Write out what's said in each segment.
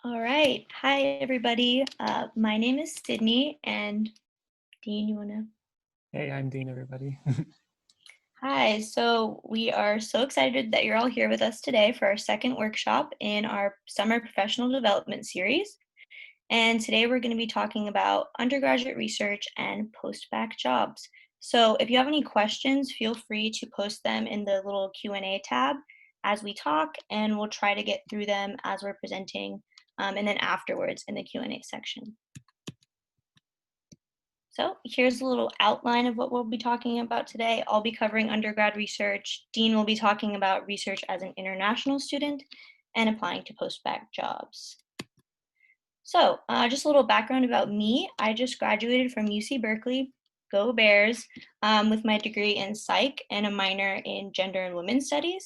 All right. Hi, everybody. My name is Sydney, and Dean, you want to? Hey, I'm Dean, everybody. Hi. So we are so excited that you're all here with us today for our second workshop in our summer professional development series. And today we're going to be talking about undergraduate research and post-bac jobs. So if you have any questions, feel free to post them in the little Q&A tab as we talk, and we'll try to get through them as we're presenting, and then afterwards in the Q&A section. So here's a little outline of what we'll be talking about today. I'll be covering undergrad research. Dean will be talking about research as an international student and applying to post-bac jobs. So just a little background about me. I just graduated from UC Berkeley, go Bears, with my degree in psych and a minor in gender and women's studies.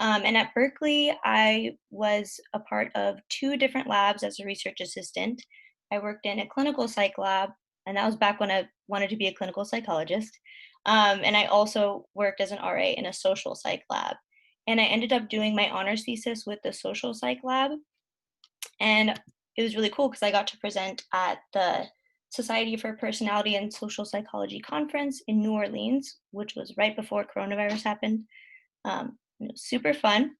And at Berkeley, I was a part of two different labs as a research assistant. I worked in a clinical psych lab, and that was back when I wanted to be a clinical psychologist. And I also worked as an RA in a social psych lab. And I ended up doing my honors thesis with the social psych lab. And it was really cool because I got to present at the Society for Personality and Social Psychology conference in New Orleans, which was right before coronavirus happened. It was super fun.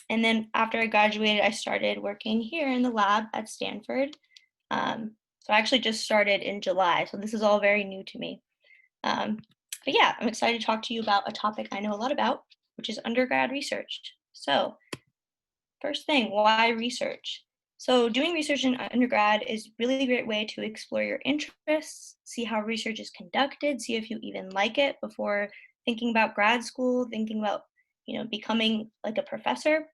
And then after I graduated, I started working here in the lab at Stanford. So I actually just started in July, so this is all very new to me. Um, but yeah, I'm excited to talk to you about a topic I know a lot about, which is undergrad research. So first thing, why research? So doing research in undergrad is really a great way to explore your interests, see how research is conducted, see if you even like it before thinking about grad school, thinking about, becoming like a professor.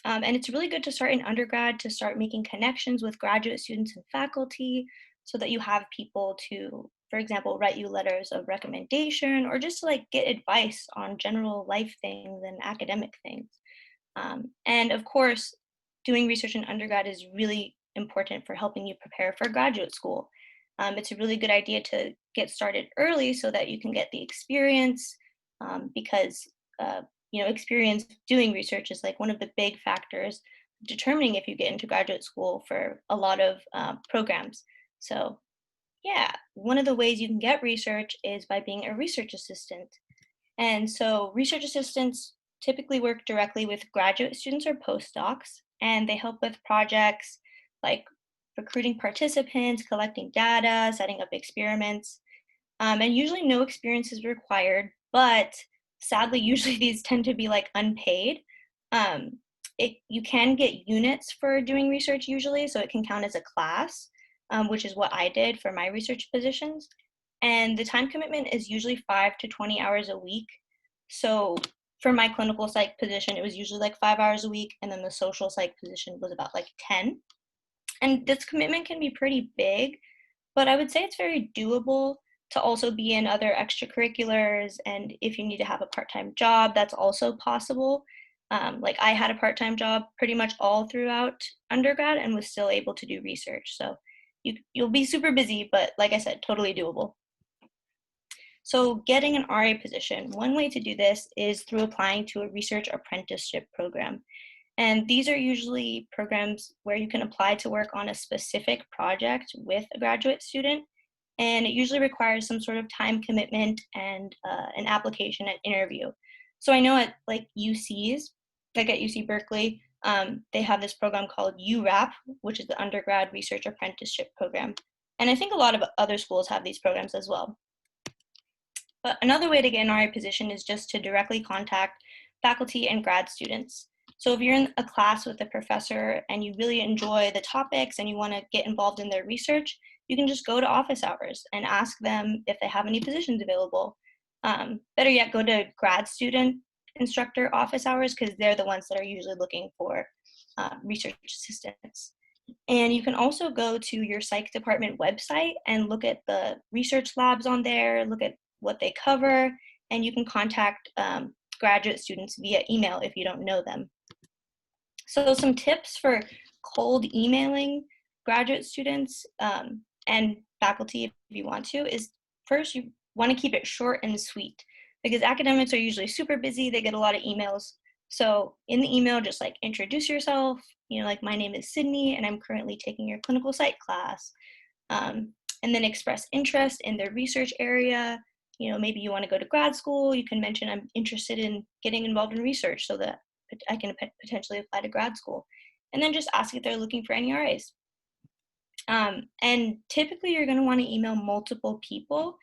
And it's really good to start in undergrad to start making connections with graduate students and faculty so that you have people to, for example, write you letters of recommendation or just to like get advice on general life things and academic things. And of course, doing research in undergrad is really important for helping you prepare for graduate school. It's a really good idea to get started early so that you can get the experience because experience doing research is like one of the big factors determining if you get into graduate school for a lot of programs. So yeah, one of the ways you can get research is by being a research assistant. And so research assistants typically work directly with graduate students or postdocs, and they help with projects like recruiting participants, collecting data, setting up experiments. And usually no experience is required, but sadly, usually these tend to be like unpaid. Um, you can get units for doing research usually, so it can count as a class, which is what I did for my research positions. And the time commitment is usually 5 to 20 hours a week. So for my clinical psych position, it was usually like 5 hours a week, and then the social psych position was about like 10. And this commitment can be pretty big, but I would say it's very doable to also be in other extracurriculars. And if you need to have a part time job, that's also possible. Like I had a part time job pretty much all throughout undergrad and was still able to do research. So you'll be super busy, but like I said, totally doable. So getting an RA position, one way to do this is through applying to a research apprenticeship program. And these are usually programs where you can apply to work on a specific project with a graduate student. And it usually requires some sort of time commitment and an application and interview. So I know at like UCs, like at UC Berkeley, they have this program called URAP, which is the Undergrad Research Apprenticeship Program. And I think a lot of other schools have these programs as well. But another way to get an RA position is just to directly contact faculty and grad students. So if you're in a class with a professor and you really enjoy the topics and you want to get involved in their research, you can just go to office hours and ask them if they have any positions available. Better yet, go to grad student instructor office hours because they're the ones that are usually looking for research assistants. And you can also go to your psych department website and look at the research labs on there, look at what they cover, and you can contact graduate students via email if you don't know them. So some tips for cold emailing graduate students and faculty if you want to is first you want to keep it short and sweet because academics are usually super busy, they get a lot of emails. So in the email, just like introduce yourself, like my name is Sydney and I'm currently taking your clinical psych class. And then express interest in their research area. Maybe you want to go to grad school. You can mention I'm interested in getting involved in research so that I can potentially apply to grad school. And then just ask if they're looking for any RAs. And typically you're going to want to email multiple people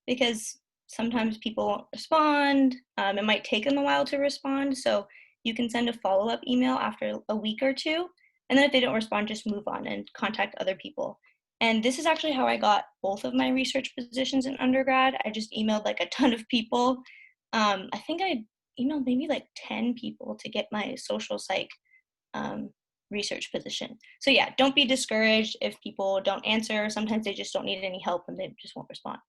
because sometimes people won't respond. It might take them a while to respond. So you can send a follow-up email after a week or two. And then if they don't respond, just move on and contact other people. And this is actually how I got both of my research positions in undergrad. I just emailed like a ton of people. I think I emailed maybe like 10 people to get my social psych research position. So yeah, don't be discouraged if people don't answer. Sometimes they just don't need any help and they just won't respond.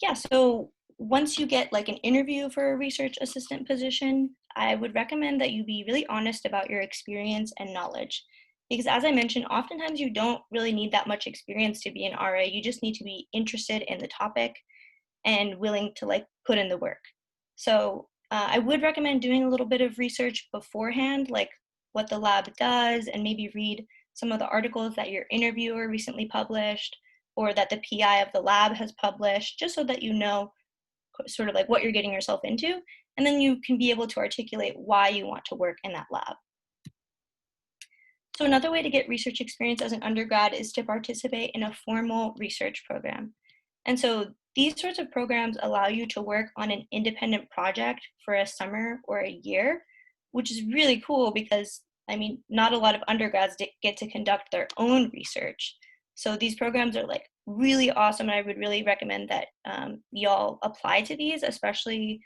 Yeah, so once you get like an interview for a research assistant position, I would recommend that you be really honest about your experience and knowledge. Because as I mentioned, oftentimes you don't really need that much experience to be an RA. You just need to be interested in the topic and willing to like put in the work. So I would recommend doing a little bit of research beforehand, like what the lab does, and maybe read some of the articles that your interviewer recently published or that the PI of the lab has published, just so that you know sort of like what you're getting yourself into, and then you can be able to articulate why you want to work in that lab. So another way to get research experience as an undergrad is to participate in a formal research program. And so these sorts of programs allow you to work on an independent project for a summer or a year, which is really cool because, I mean, not a lot of undergrads get to conduct their own research. So these programs are like really awesome, and I would really recommend that y'all apply to these, especially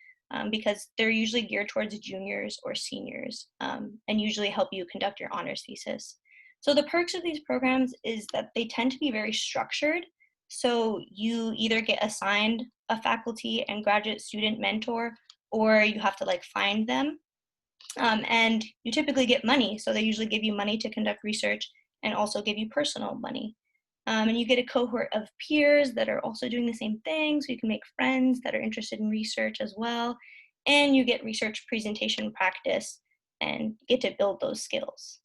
because they're usually geared towards juniors or seniors and usually help you conduct your honors thesis. So the perks of these programs is that they tend to be very structured. So you either get assigned a faculty and graduate student mentor, or you have to like find them. And you typically get money. So they usually give you money to conduct research and also give you personal money. And you get a cohort of peers that are also doing the same thing. So you can make friends that are interested in research as well. And you get research presentation practice and get to build those skills.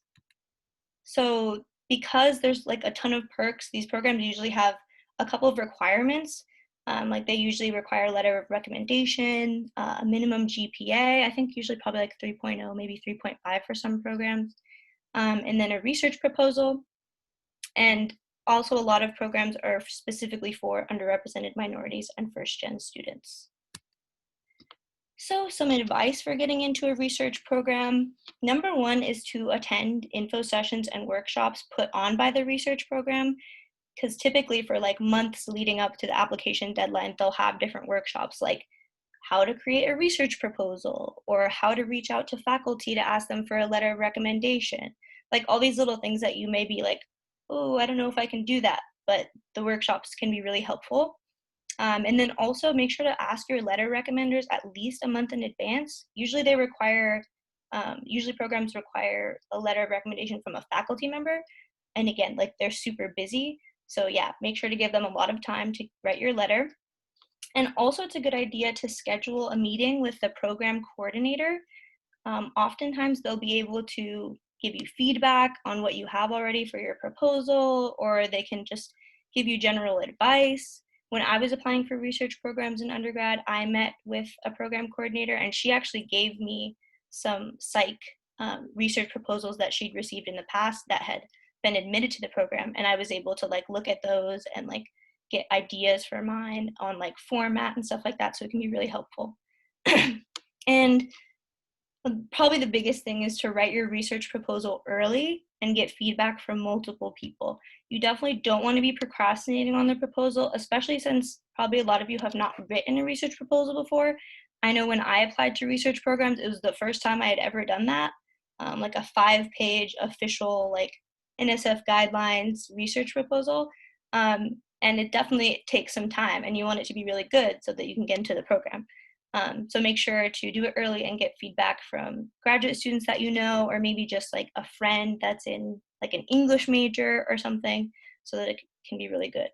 So because there's like a ton of perks, these programs usually have a couple of requirements. Like they usually require a letter of recommendation, a minimum GPA, I think usually probably like 3.0, maybe 3.5 for some programs, and then a research proposal. And also a lot of programs are specifically for underrepresented minorities and first-gen students. So some advice for getting into a research program. Number one is to attend info sessions and workshops put on by the research program, because typically for like months leading up to the application deadline, they'll have different workshops like how to create a research proposal or how to reach out to faculty to ask them for a letter of recommendation. Like all these little things that you may be like, oh, I don't know if I can do that, but the workshops can be really helpful. And then also make sure to ask your letter recommenders at least a month in advance. Usually they require, usually programs require a letter of recommendation from a faculty member. And again, like they're super busy. So yeah, make sure to give them a lot of time to write your letter. And also it's a good idea to schedule a meeting with the program coordinator. Oftentimes they'll be able to give you feedback on what you have already for your proposal, or they can just give you general advice. When I was applying for research programs in undergrad, I met with a program coordinator and she actually gave me some psych research proposals that she'd received in the past that had been admitted to the program. And I was able to like look at those and like get ideas for mine on like format and stuff like that. So it can be really helpful. And probably the biggest thing is to write your research proposal early and get feedback from multiple people. You definitely don't want to be procrastinating on the proposal, especially since probably a lot of you have not written a research proposal before. I know when I applied to research programs, it was the first time I had ever done that, like a 5-page official like NSF guidelines research proposal. And it definitely takes some time and you want it to be really good so that you can get into the program. So make sure to do it early and get feedback from graduate students that you know, or maybe just like a friend that's in like an English major or something, so that it can be really good.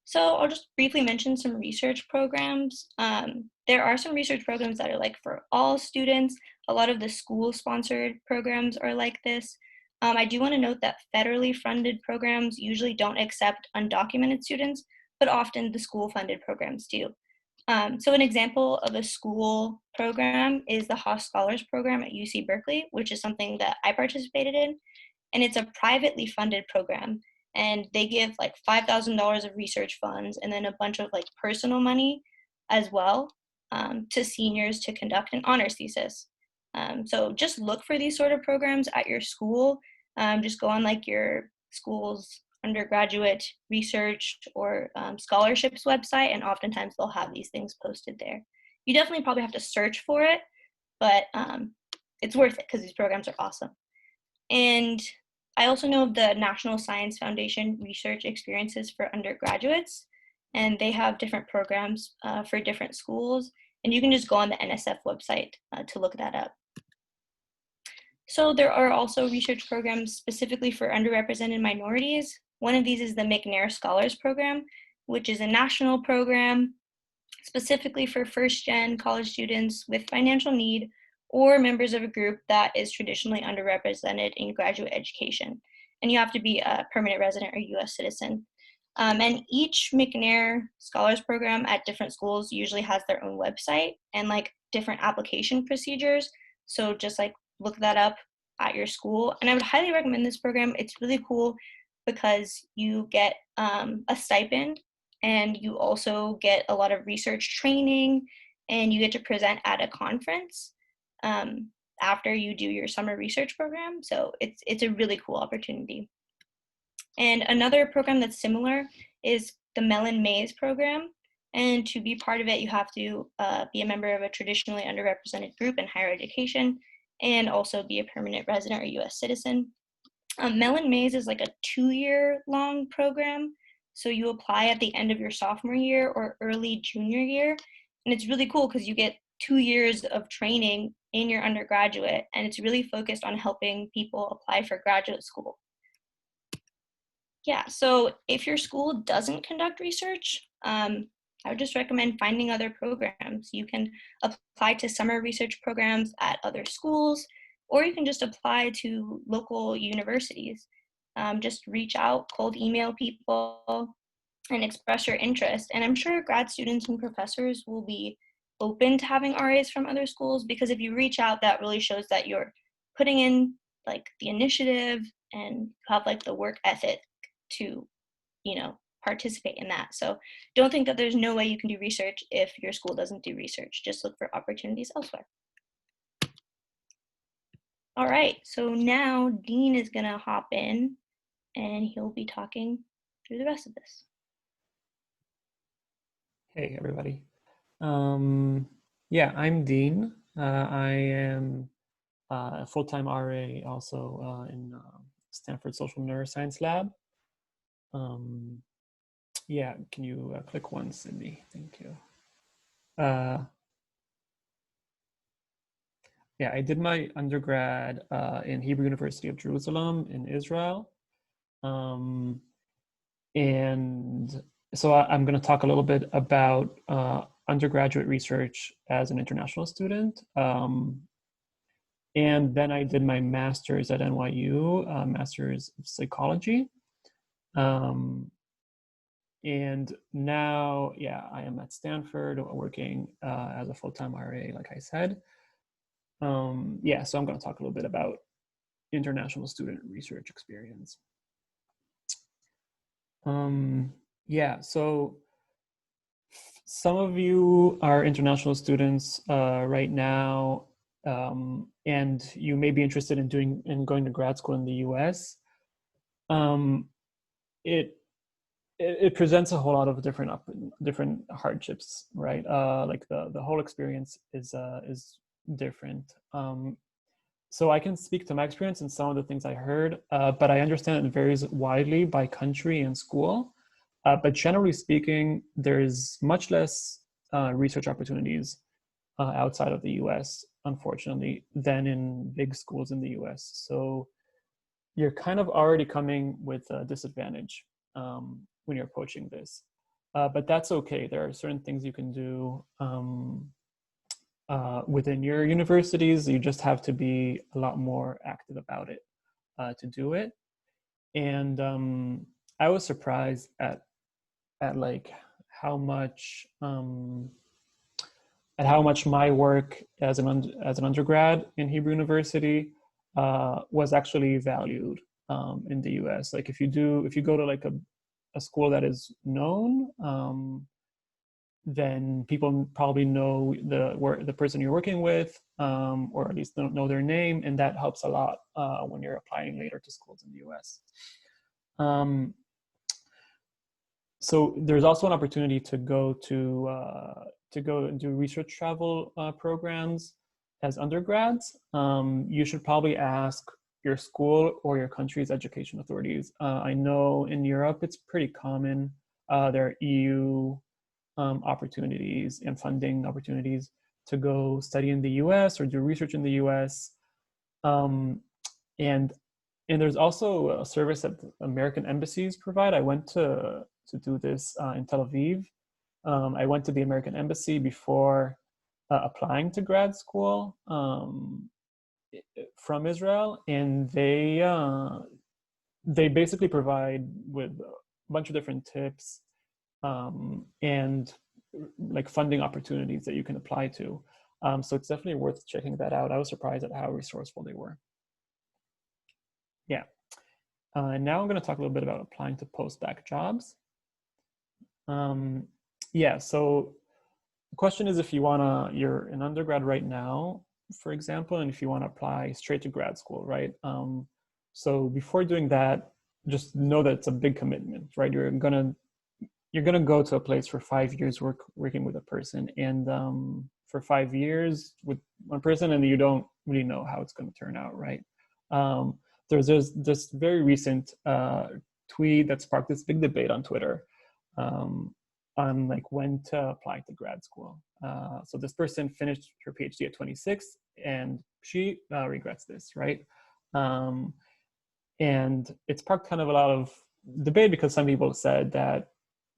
So I'll just briefly mention some research programs. There are some research programs that are like for all students. A lot of the school-sponsored programs are like this. I do want to note that federally funded programs usually don't accept undocumented students, but often the school-funded programs do. So an example of a school program is the Haas Scholars Program at UC Berkeley, which is something that I participated in, and it's a privately funded program, and they give like $5,000 of research funds and then a bunch of like personal money as well, to seniors to conduct an honors thesis. So just look for these sort of programs at your school. Just go on like your school's undergraduate research or scholarships website, and oftentimes they'll have these things posted there. You definitely probably have to search for it, but it's worth it because these programs are awesome. And I also know of the National Science Foundation research experiences for undergraduates, and they have different programs for different schools. And you can just go on the NSF website to look that up. So there are also research programs specifically for underrepresented minorities. One of these is the McNair Scholars Program, which is a national program specifically for first-gen college students with financial need or members of a group that is traditionally underrepresented in graduate education. And you have to be a permanent resident or US citizen. And each McNair Scholars Program at different schools usually has their own website and like different application procedures. So just like look that up at your school. And I would highly recommend this program. It's really cool because you get a stipend, and you also get a lot of research training, and you get to present at a conference after you do your summer research program. So it's a really cool opportunity. And another program that's similar is the Mellon Mays program. And to be part of it, you have to be a member of a traditionally underrepresented group in higher education and also be a permanent resident or US citizen. Mellon Mays is like a 2-year long program. So you apply at the end of your sophomore year or early junior year. And it's really cool because you get 2 years of training in your undergraduate, and it's really focused on helping people apply for graduate school. Yeah, so if your school doesn't conduct research, I would just recommend finding other programs. You can apply to summer research programs at other schools, or you can just apply to local universities. Just reach out, cold email people, and express your interest. And I'm sure grad students and professors will be open to having RAs from other schools, because if you reach out, that really shows that you're putting in like the initiative and have like the work ethic to, participate in that. So don't think that there's no way you can do research if your school doesn't do research. Just look for opportunities elsewhere. All right, so now Dean is gonna hop in and he'll be talking through the rest of this. Hey, everybody. Yeah, I'm Dean. I am a full-time RA also in Stanford Social Neuroscience Lab. Yeah, can you click one, Sydney? Thank you. Yeah, I did my undergrad in Hebrew University of Jerusalem in Israel. And so I'm going to talk a little bit about undergraduate research as an international student. And then I did my master's at NYU, master's of psychology. And now, yeah, I am at Stanford working as a full-time RA, like I said. Yeah, so I'm going to talk a little bit about international student research experience. Yeah, so some of you are international students right now, and you may be interested in going to grad school in the US. It presents a whole lot of different hardships, right? Like the whole experience is different. So I can speak to my experience and some of the things I heard, but I understand it varies widely by country and school. But generally speaking, there's much less research opportunities outside of the US, unfortunately, than in big schools in the US. So you're kind of already coming with a disadvantage when you're approaching this. but that's okay. There are certain things you can do within your universities. You just have to be a lot more active about it to do it. And I was surprised at like how much my work as an undergrad in Hebrew University was actually valued in the U.S. Like if you go to like a school that is known, then people probably know the person you're working with, or at least know their name, and that helps a lot when you're applying later to schools in the U.S. So there's also an opportunity to go and do research travel programs as undergrads. You should probably ask your school or your country's education authorities. I know in Europe it's pretty common. There are EU opportunities and funding opportunities to go study in the US or do research in the US. And there's also a service that American embassies provide. I went to do this in Tel Aviv. I went to the American embassy before applying to grad school from Israel, and they basically provide with a bunch of different tips and like funding opportunities that you can apply to. So it's definitely worth checking that out. I was surprised at how resourceful they were. Yeah. And now I'm going to talk a little bit about applying to post-Bacc jobs. Yeah, so the question is if you're an undergrad right now, for example, and if you want to apply straight to grad school, right? So before doing that, just know that it's a big commitment, right? You're gonna go to a place for 5 years working with a person, and for 5 years with one person, and you don't really know how it's going to turn out, right? There's this very recent tweet that sparked this big debate on Twitter on like when to apply to grad school. So this person finished her PhD at 26, and she regrets this, right? And it sparked kind of a lot of debate because some people said that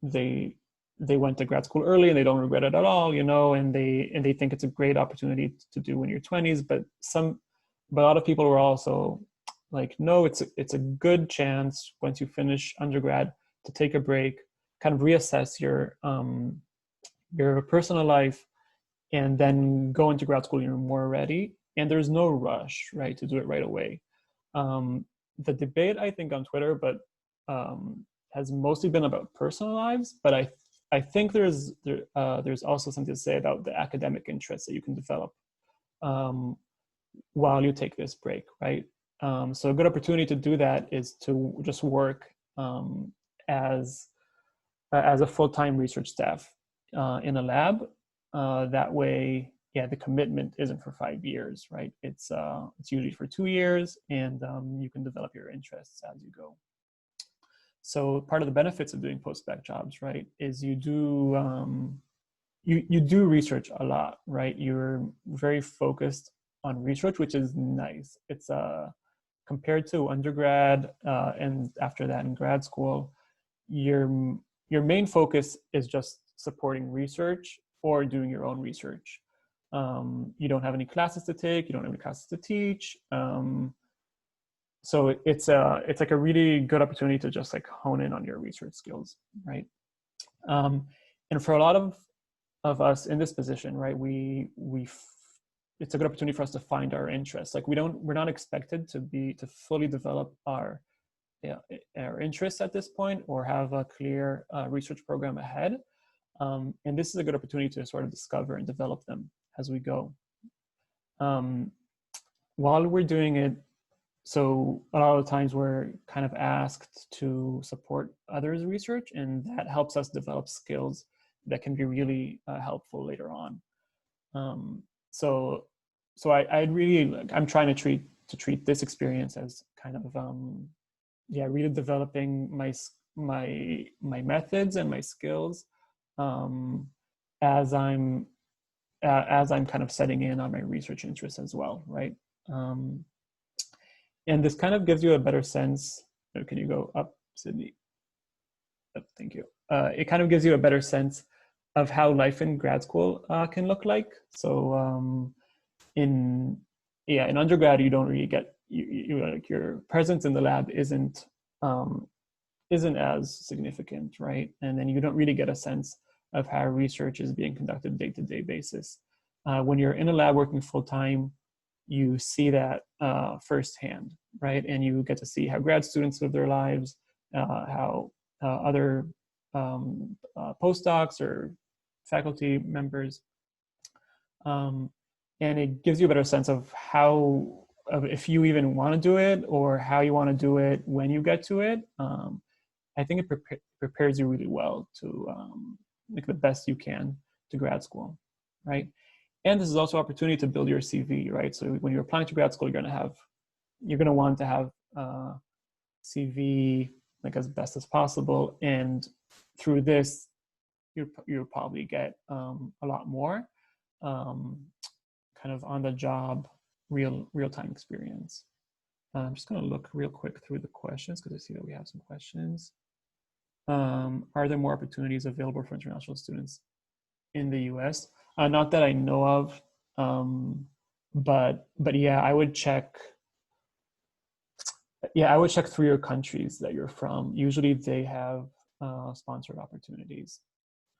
they went to grad school early and they don't regret it at all, and they think it's a great opportunity to do in your 20s. But a lot of people were also like, no, it's a good chance once you finish undergrad to take a break, kind of reassess your personal life, and then go into grad school when you're more ready. And there's no rush, right, to do it right away. The debate, I think, on Twitter, but has mostly been about personal lives. But I think there's also something to say about the academic interests that you can develop while you take this break, right? So a good opportunity to do that is to just work as a full-time research staff in a lab. That way, yeah, the commitment isn't for 5 years, right? It's usually for 2 years, and you can develop your interests as you go. So part of the benefits of doing post-Bacc jobs, right, is you do research a lot, right? You're very focused on research, which is nice. It's compared to undergrad and after that in grad school, your main focus is just supporting research or doing your own research. You don't have any classes to take. You don't have any classes to teach. So it's like a really good opportunity to just like hone in on your research skills, right? And for a lot of us in this position, right, it's a good opportunity for us to find our interests. Like we're not expected to fully develop our interests at this point or have a clear research program ahead. And this is a good opportunity to sort of discover and develop them as we go. While we're doing it, so a lot of the times we're kind of asked to support others' research, and that helps us develop skills that can be really helpful later on. So I'm trying to treat this experience as kind of really developing my methods and my skills as I'm kind of setting in on my research interests as well, right? And this kind of gives you a better sense. Can you go up, Sydney? Thank you. It kind of gives you a better sense of how life in grad school can look like. So in undergrad, you don't really get like your presence in the lab isn't as significant, right? And then you don't really get a sense of how research is being conducted day-to-day basis. When you're in a lab working full-time, you see that firsthand, right? And you get to see how grad students live their lives, how other postdocs or faculty members, and it gives you a better sense of how, if you even want to do it or how you want to do it when you get to it. I think it prepares you really well to make the best you can to grad school, right? And this is also an opportunity to build your CV, right? So when you're applying to grad school, you're gonna want to have CV like as best as possible, and through this, you'll probably get a lot more kind of on the job, real time experience. I'm just gonna look real quick through the questions because I see that we have some questions. Are there more opportunities available for international students in the US? Not that I know of, but yeah, I would check. Yeah, I would check through your countries that you're from. Usually, they have sponsored opportunities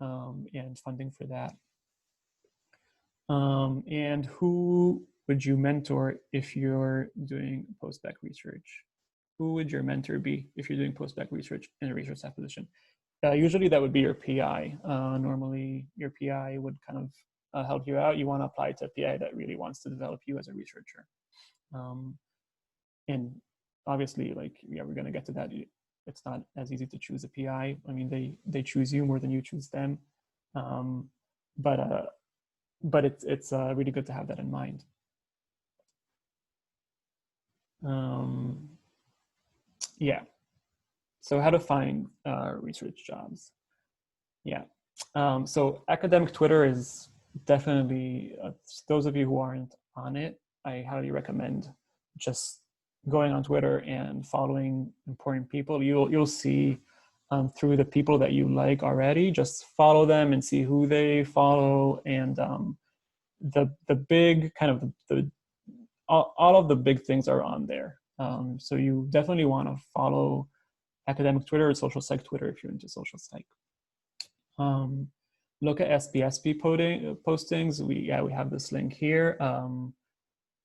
and funding for that. And who would you mentor if you're doing post-Bacc research? Who would your mentor be if you're doing post-Bacc research in a research staff position? Usually that would be your PI. Normally your PI would kind of help you out. You want to apply to a PI that really wants to develop you as a researcher. And obviously, like, yeah, we're going to get to that. It's not as easy to choose a PI. I mean, they choose you more than you choose them. But it's really good to have that in mind. Yeah. So how to find research jobs? Yeah. So academic Twitter is definitely, those of you who aren't on it, I highly recommend just going on Twitter and following important people. You'll see through the people that you like already, just follow them and see who they follow. And the big kind of all of the big things are on there. So you definitely want to follow academic Twitter or social psych Twitter if you're into social psych. Look at SPSP postings. We have this link here.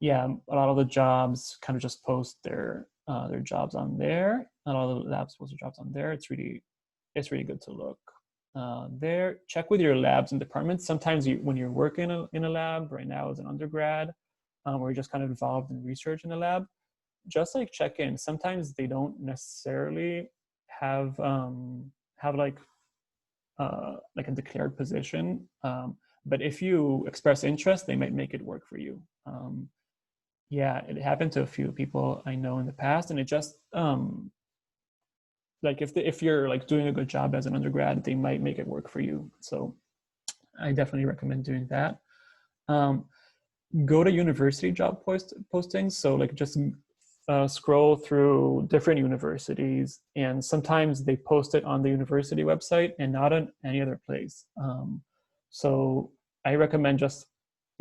Yeah, a lot of the jobs kind of just post their jobs on there. A lot of the labs post their jobs on there. It's really good to look there. Check with your labs and departments. Sometimes when you're working in a lab right now as an undergrad, or you're just kind of involved in research in the lab, just like check in. Sometimes they don't necessarily have like a declared position, but if you express interest, they might make it work for you. Yeah, it happened to a few people I know in the past, and it just like if you're like doing a good job as an undergrad, they might make it work for you. So I definitely recommend doing that. Go to university job postings. So like just scroll through different universities, and sometimes they post it on the university website and not on any other place. So I recommend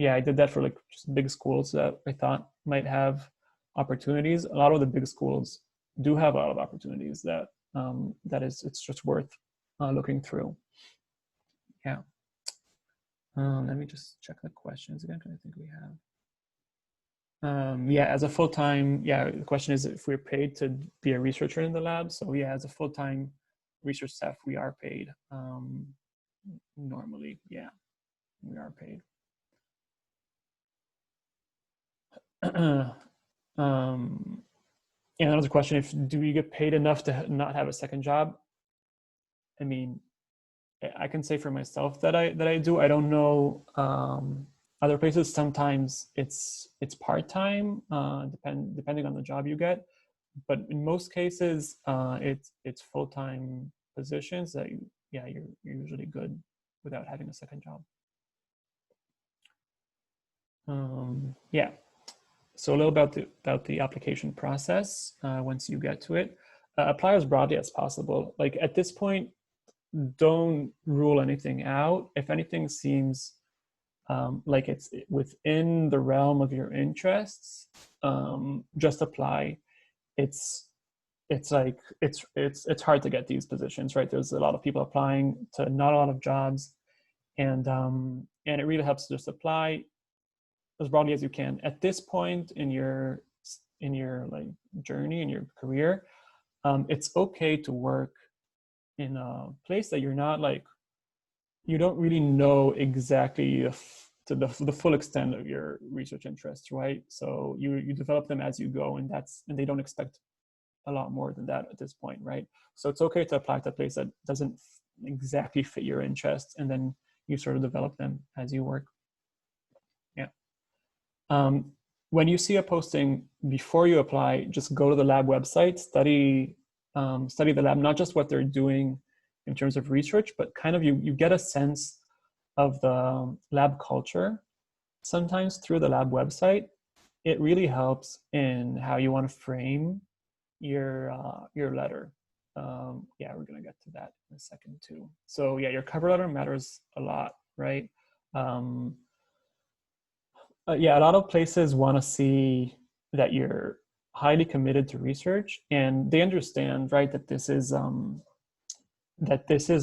I did that for like just big schools that I thought might have opportunities. A lot of the big schools do have a lot of opportunities that it's just worth looking through. Yeah. Let me just check the questions again, because I think we have. Yeah, as a full-time, the question is if we're paid to be a researcher in the lab. So yeah, as a full-time research staff, we are paid. Normally, yeah, we are paid. And another question, do you get paid enough to not have a second job? I mean, I can say for myself that I do. I don't know other places. Sometimes it's part-time, depending on the job you get. But in most cases, it's full-time positions that you're usually good without having a second job. Yeah. So a little about the application process once you get to it. apply as broadly as possible. Like at this point, don't rule anything out. If anything seems like it's within the realm of your interests, just apply. It's like it's hard to get these positions, right? There's a lot of people applying to not a lot of jobs, and it really helps to just apply as broadly as you can. At this point in your like journey in your career, it's okay to work in a place that you're not like, you don't really know exactly to the full extent of your research interests, right? So you develop them as you go, and they don't expect a lot more than that at this point, right? So it's okay to apply to a place that doesn't exactly fit your interests, and then you sort of develop them as you work. Yeah. When you see a posting, before you apply, just go to the lab website, study the lab, not just what they're doing in terms of research, but kind of you get a sense of the lab culture sometimes through the lab website. It really helps in how you want to frame your letter. Yeah, we're gonna get to that in a second too. So yeah, your cover letter matters a lot, right? Yeah, a lot of places want to see that you're highly committed to research, and they understand, right, that this is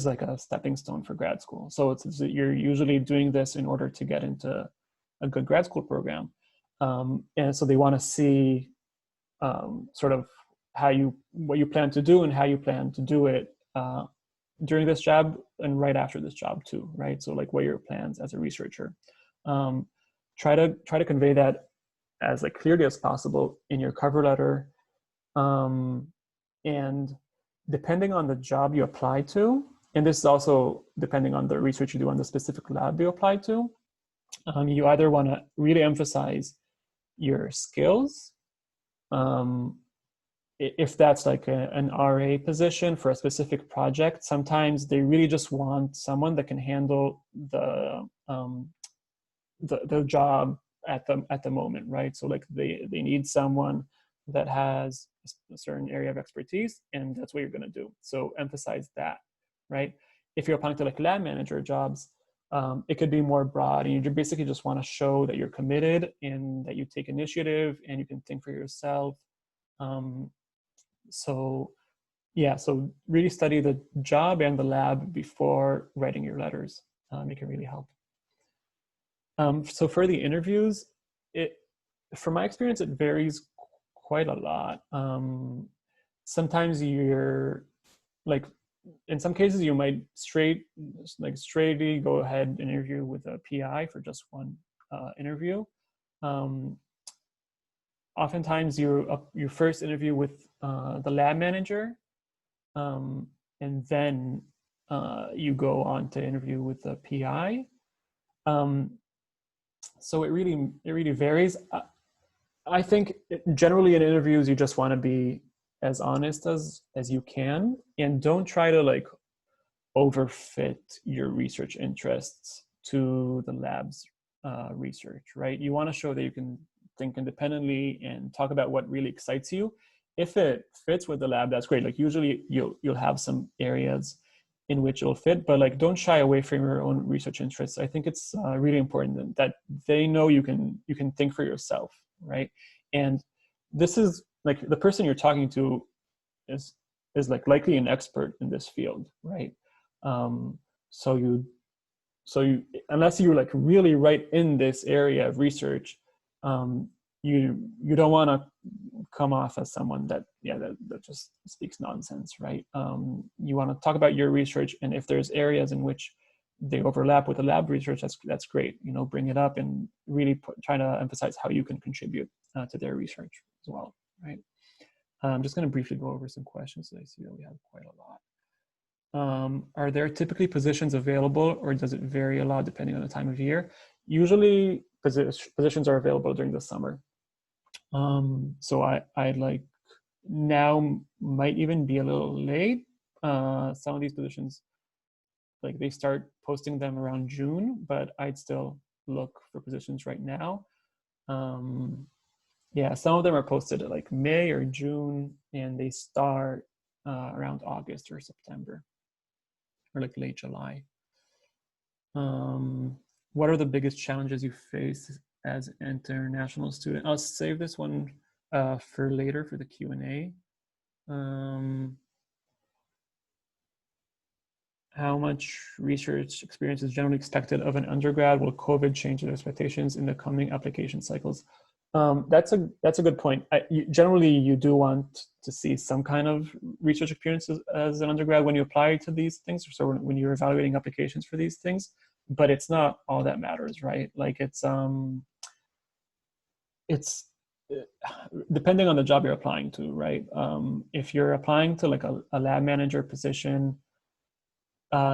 like a stepping stone for grad school. So you're usually doing this in order to get into a good grad school program, and so they want to see sort of what you plan to do and how you plan to do it during this job and right after this job too, right? So like, what are your plans as a researcher? Try to convey that as like clearly as possible in your cover letter, and depending on the job you apply to, and this is also depending on the research you do on the specific lab you apply to, you either want to really emphasize your skills. If that's like an RA position for a specific project, sometimes they really just want someone that can handle the job at the moment, right? So like they need someone that has a certain area of expertise, and that's what you're going to do. So emphasize that, right? If you're applying to like lab manager jobs, it could be more broad, and you basically just want to show that you're committed and that you take initiative and you can think for yourself. So yeah, so really study the job and the lab before writing your letters. It can really help. So for the interviews, from my experience, it varies quite a lot. Sometimes you're like, in some cases you might straightly go ahead and interview with a PI for just one interview. Oftentimes you first interview with the lab manager, and then you go on to interview with the PI. So it really varies. I think generally in interviews you just want to be as honest as you can, and don't try to like overfit your research interests to the lab's research, right? You want to show that you can think independently and talk about what really excites you. If it fits with the lab, that's great. Like usually you'll have some areas in which it'll fit, but like don't shy away from your own research interests. I think it's really important that they know you can think for yourself, right? And this is like, the person you're talking to is like likely an expert in this field, right? So you unless you're like really right in this area of research, you don't want to come off as someone that just speaks nonsense, right? You want to talk about your research, and if there's areas in which they overlap with the lab research, that's great. Bring it up and really try to emphasize how you can contribute to their research as well, right? I'm just going to briefly go over some questions. So I see that we have quite a lot. Are there typically positions available, or does it vary a lot depending on the time of year? Usually positions are available during the summer. So I like now might even be a little late. Some of these positions, like they start posting them around June, but I'd still look for positions right now. Yeah, some of them are posted at like May or June, and they start around August or September, or like late July. What are the biggest challenges you face as an international student? I'll save this one for later for the Q&A. How much research experience is generally expected of an undergrad? Will COVID change their expectations in the coming application cycles? That's a good point. Generally, you do want to see some kind of research experience as an undergrad when you apply to these things. So when you're evaluating applications for these things, but it's not all that matters, right? Like it's depending on the job you're applying to, right? If you're applying to like a lab manager position,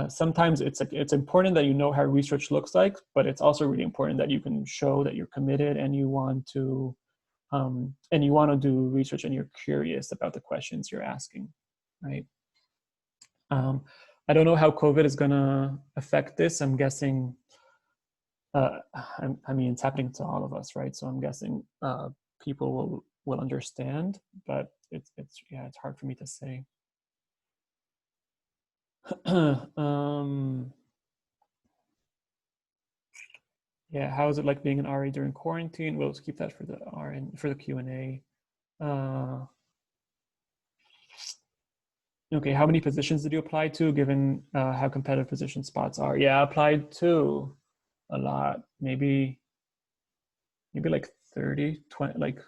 sometimes it's important that you know how research looks like, but it's also really important that you can show that you're committed and you want to do research and you're curious about the questions you're asking, right? I don't know how COVID is gonna affect this. I'm guessing, I mean, it's happening to all of us, right? So I'm guessing people will understand, but it's hard for me to say. Yeah, how is it like being an RA during quarantine? We'll just keep that for the RN for the Q&A. Okay, how many positions did you apply to, given how competitive position spots are? Yeah, I applied to a lot, maybe like 30, 20, like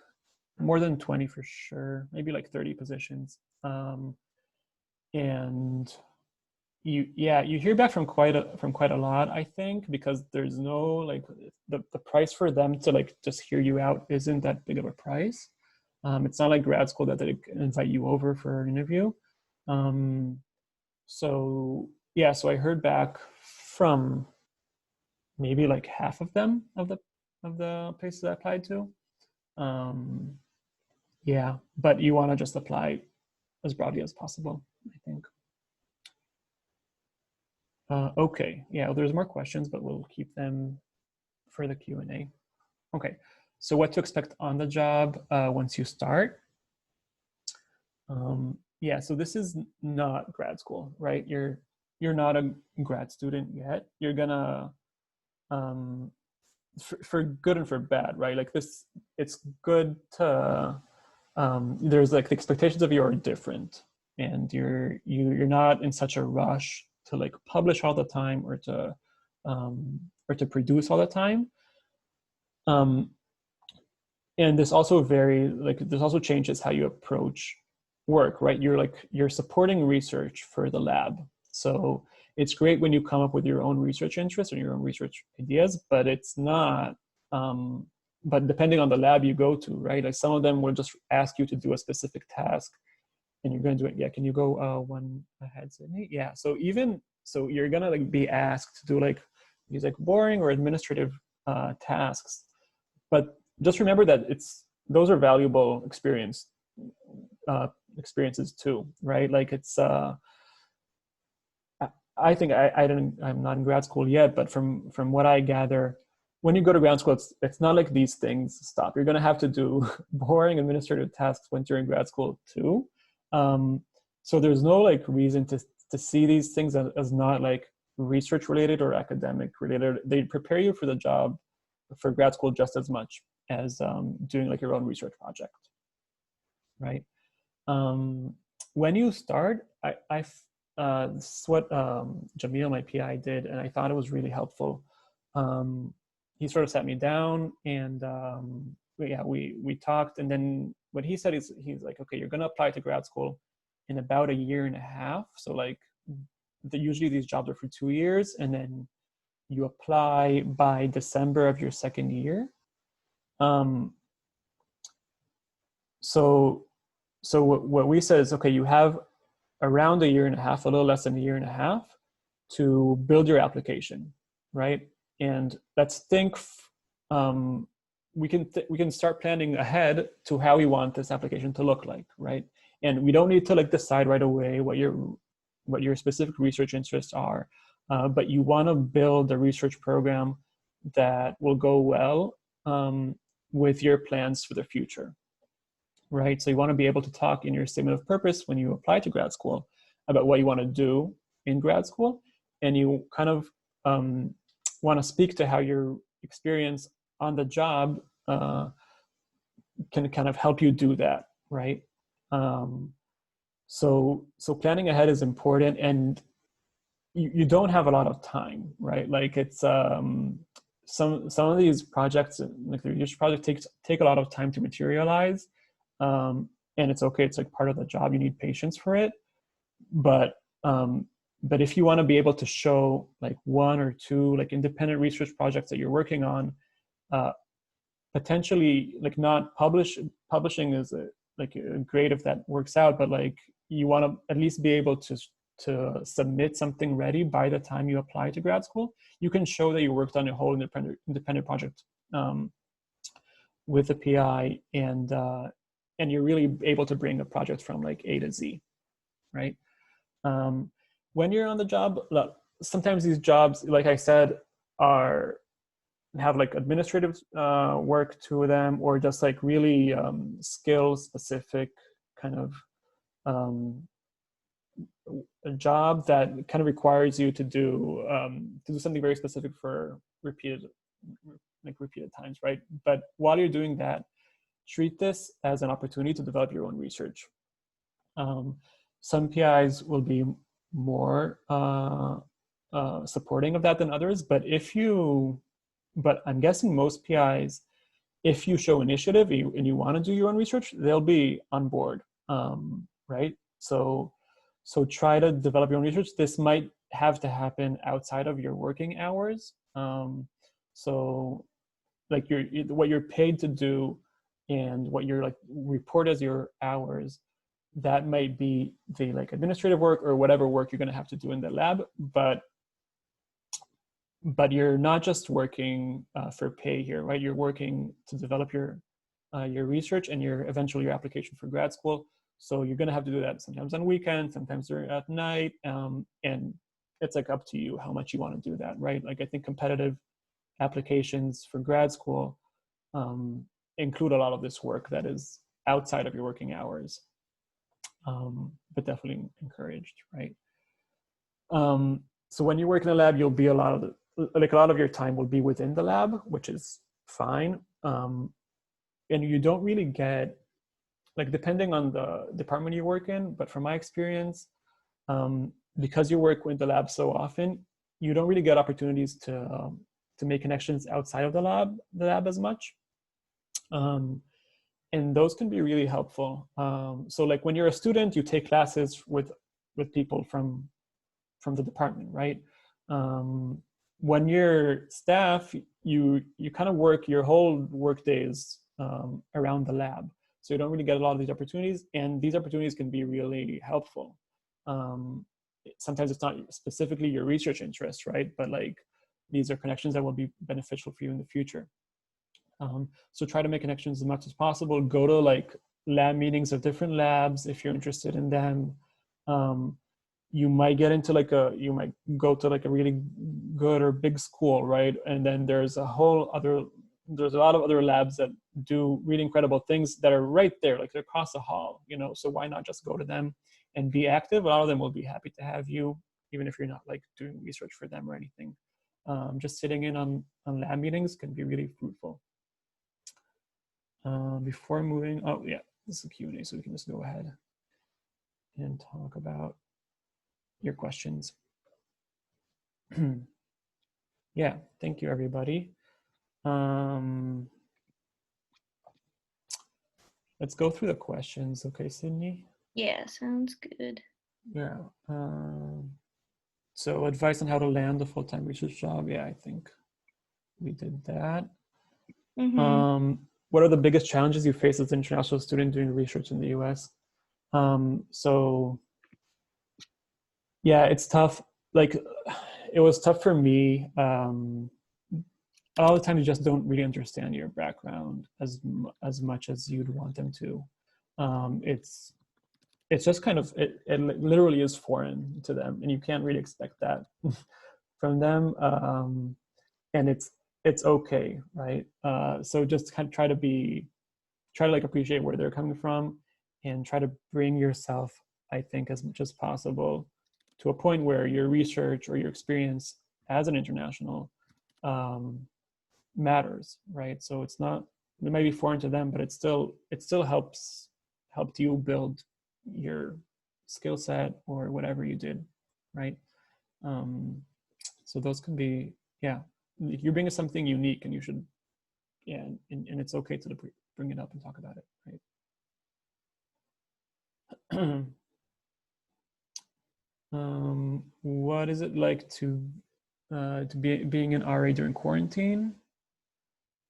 more than 20 for sure, maybe like 30 positions. And you hear back from quite a lot, I think, because there's no like the price for them to like just hear you out isn't that big of a price. It's not like grad school that they invite you over for an interview. So I heard back from maybe like half of them of the places I applied to. Yeah, but you want to just apply as broadly as possible, I think. Okay, yeah, there's more questions, but we'll keep them for the Q&A. Okay, so what to expect on the job once you start? Yeah, so this is not grad school, right? You're not a grad student yet. You're gonna, for good and for bad, right? Like this, it's good to, there's like the expectations of you are different, and you're not in such a rush to like publish all the time or to produce all the time. And this also this also changes how you approach work, right? You're supporting research for the lab. So it's great when you come up with your own research interests or your own research ideas, but it's not, but depending on the lab you go to, right? Like some of them will just ask you to do a specific task and you're going to do it. Yeah, can you go one ahead, Sydney? Yeah, so you're going to like be asked to do like these like boring or administrative tasks, but just remember that those are valuable experiences too, right? Like it's I think I'm not in grad school yet, but from what I gather, when you go to grad school, it's not like these things stop. You're going to have to do boring administrative tasks when you're in grad school too. So there's no like reason to see these things as not like research related or academic related. They prepare you for the job for grad school just as much as doing like your own research project, right? When you start, this is what Jamil, my PI, did, and I thought it was really helpful. He sort of sat me down, and we talked, and then what he said is he's like, okay, you're going to apply to grad school in about a year and a half. So like usually these jobs are for 2 years, and then you apply by December of your second year. So what we said is, okay, you have around a year and a half, a little less than a year and a half, to build your application, right? And let's think, we can start planning ahead to how we want this application to look like, right? And we don't need to like decide right away what your specific research interests are, but you want to build a research program that will go well with your plans for the future. right? So you want to be able to talk in your statement of purpose when you apply to grad school about what you want to do in grad school, and you kind of want to speak to how your experience on the job can kind of help you do that, right? So planning ahead is important, and you don't have a lot of time, right? Like it's some of these projects, like the research project, take a lot of time to materialize, and it's okay. It's like part of the job. You need patience for it, but if you want to be able to show like one or two like independent research projects that you're working on, potentially like not publishing is great if that works out, but like you want to at least be able to submit something ready by the time you apply to grad school. You can show that you worked on a whole independent project with a PI, and you're really able to bring a project from like A to Z, right? When you're on the job, look, sometimes these jobs, like I said, have like administrative work to them, or just like really skill specific kind of a job that kind of requires you to do something very specific for repeated times, right? But while you're doing that, treat this as an opportunity to develop your own research. Some PIs will be more supporting of that than others, but I'm guessing most PIs, if you show initiative and you want to do your own research, they'll be on board, right? So try to develop your own research. This might have to happen outside of your working hours. So like what you're paid to do and what you're like report as your hours, that might be the like administrative work or whatever work you're going to have to do in the lab, but you're not just working for pay here, right? You're working to develop your research and eventually your application for grad school. So you're going to have to do that sometimes on weekends, sometimes at night, and it's like up to you how much you want to do that, right? Like I think competitive applications for grad school include a lot of this work that is outside of your working hours, but definitely encouraged, right? So when you work in a lab, you'll be a lot of your time will be within the lab, which is fine. And you don't really get, like, depending on the department you work in, but from my experience, because you work with the lab so often, you don't really get opportunities to make connections outside of the lab as much. And those can be really helpful. So like when you're a student, you take classes with people from the department, right? When you're staff, you kind of work your whole work days around the lab. So you don't really get a lot of these opportunities, and these opportunities can be really helpful. Sometimes it's not specifically your research interest, right? But like these are connections that will be beneficial for you in the future. So try to make connections as much as possible. Go to like lab meetings of different labs if you're interested in them. You might get into you might go to like a really good or big school, right? And then there's a lot of other labs that do really incredible things that are right there, like they're across the hall, so why not just go to them and be active? A lot of them will be happy to have you, even if you're not like doing research for them or anything. Just sitting in on lab meetings can be really fruitful. Before moving, oh yeah, this is a Q&A, so we can just go ahead and talk about your questions. Yeah, thank you everybody. Let's go through the questions. Okay, Sydney? Yeah, sounds good. Yeah. So advice on how to land a full-time research job. Yeah, I think we did that. Mm-hmm. What are the biggest challenges you face as an international student doing research in the US? So yeah, it's tough. Like it was tough for me. A lot of the time you just don't really understand your background as much as you'd want them to. It's just kind of, it literally is foreign to them, and you can't really expect that from them. And it's okay, right? So just kind of try to be try to like appreciate where they're coming from, and try to bring yourself, I think, as much as possible to a point where your research or your experience as an international matters, right? So it's not, it might be foreign to them, but it still helped you build your skill set or whatever you did, right? So those can be, yeah, you're bringing something unique, and you should, yeah, and it's okay to bring it up and talk about it, right? What is it like to be being an RA during quarantine?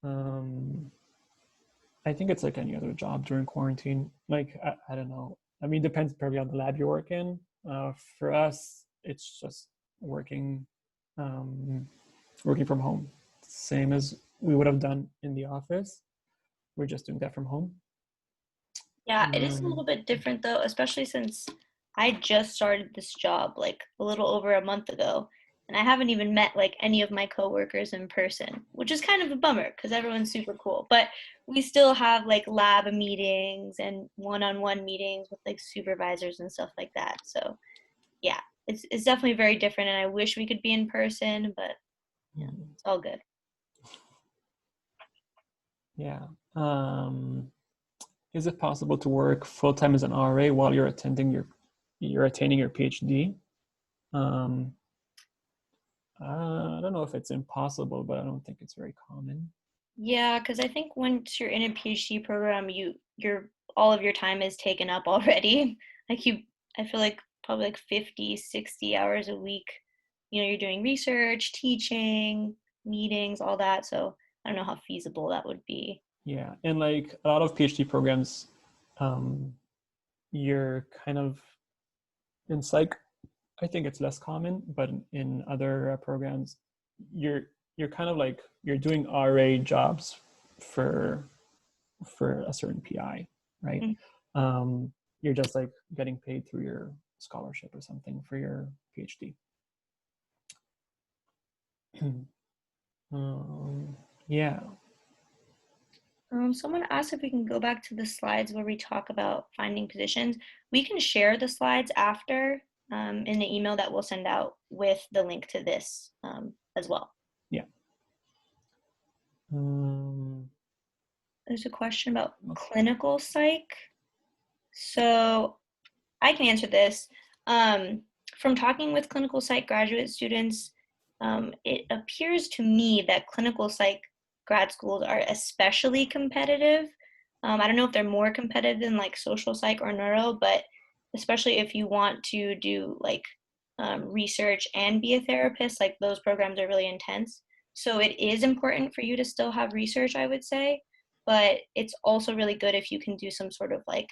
I think it's like any other job during quarantine. Like I don't know. I mean, depends probably on the lab you work in. For us, it's just working working from home, same as we would have done in the office. We're just doing that from home. Yeah, it is a little bit different though, especially since I just started this job like a little over a month ago, and I haven't even met like any of my coworkers in person, which is kind of a bummer because everyone's super cool. But we still have like lab meetings and one-on-one meetings with like supervisors and stuff like that. So yeah, it's definitely very different, and I wish we could be in person, but yeah, it's all good. Yeah. Is it possible to work full time as an RA while you're attending you're attaining your PhD? Um, I don't know if it's impossible, but I don't think it's very common. Yeah, because I think once you're in a PhD program, your all of your time is taken up already. Like I feel like probably like 50, 60 hours a week. You know, you're doing research, teaching, meetings, all that. So I don't know how feasible that would be. Yeah, and like a lot of PhD programs, um, you're kind of in psych. I think it's less common, but in other programs, you're you're kind of like you're doing RA jobs for for a certain PI, right? Mm. You're just like getting paid through your scholarship or something for your PhD. Yeah. Someone asked if we can go back to the slides where we talk about finding positions. We can share the slides after in the email that we'll send out with the link to this as well. Yeah. There's a question about clinical psych. So I can answer this. From talking with clinical psych graduate students, it appears to me that clinical psych grad schools are especially competitive. I don't know if they're more competitive than like social psych or neuro, but especially if you want to do like research and be a therapist, like those programs are really intense. So it is important for you to still have research, I would say, but it's also really good if you can do some sort of like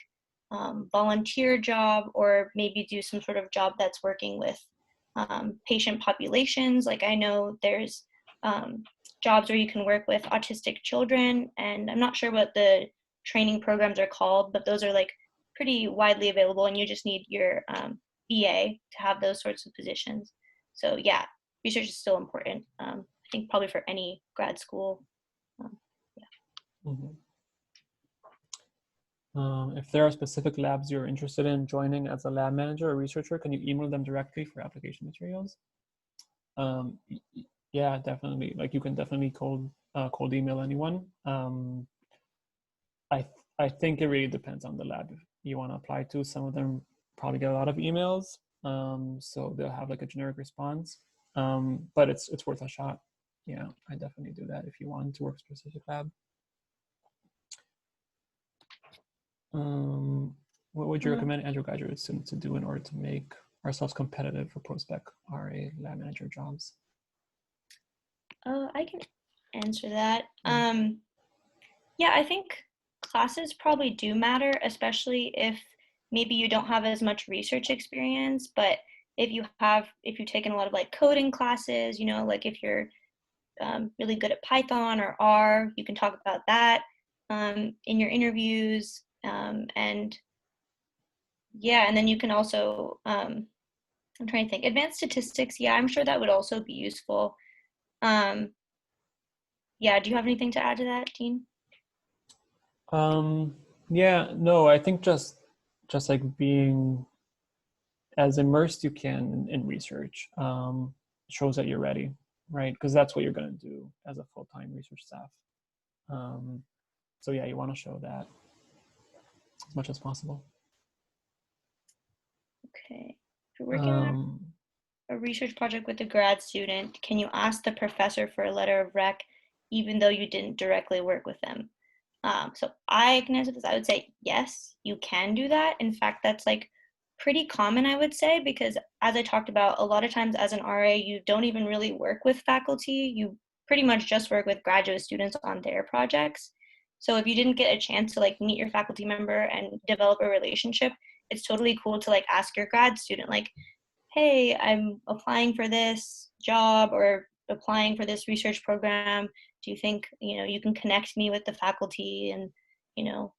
volunteer job, or maybe do some sort of job that's working with patient populations. Like I know there's jobs where you can work with autistic children, and I'm not sure what the training programs are called, but those are like pretty widely available, and you just need your BA to have those sorts of positions. So yeah, research is still important. I think probably for any grad school. Yeah. Mm-hmm. If there are specific labs you're interested in joining as a lab manager or researcher, can you email them directly for application materials? Yeah, definitely. Like you can definitely cold email anyone. I think it really depends on the lab you want to apply to. Some of them probably get a lot of emails, so they'll have like a generic response. But it's worth a shot. Yeah, I definitely do that if you want to work a specific lab. What would you recommend undergraduate students to do in order to make ourselves competitive for post-Bacc RA lab manager jobs? I can answer that. Yeah, I think classes probably do matter, especially if maybe you don't have as much research experience, but if you've taken a lot of like coding classes, you know, like if you're really good at Python or R, you can talk about that in your interviews. And yeah, and then you can also, I'm trying to think, advanced statistics. Yeah, I'm sure that would also be useful. Yeah, do you have anything to add to that, Dean? Um, yeah, no, I think just like being as immersed you can in research shows that you're ready, right? Because that's what you're going to do as a full-time research staff. Um, so yeah, you want to show that as much as possible. Okay. If you're working on Um, a research project with a grad student, can you ask the professor for a letter of rec even though you didn't directly work with them? So I can answer this. I would say yes, you can do that. In fact, that's like pretty common, I would say, because as I talked about, a lot of times as an RA, you don't even really work with faculty. You pretty much just work with graduate students on their projects. So if you didn't get a chance to like meet your faculty member and develop a relationship, it's totally cool to like ask your grad student, like, hey, I'm applying for this job or applying for this research program. Do you think, you can connect me with the faculty and,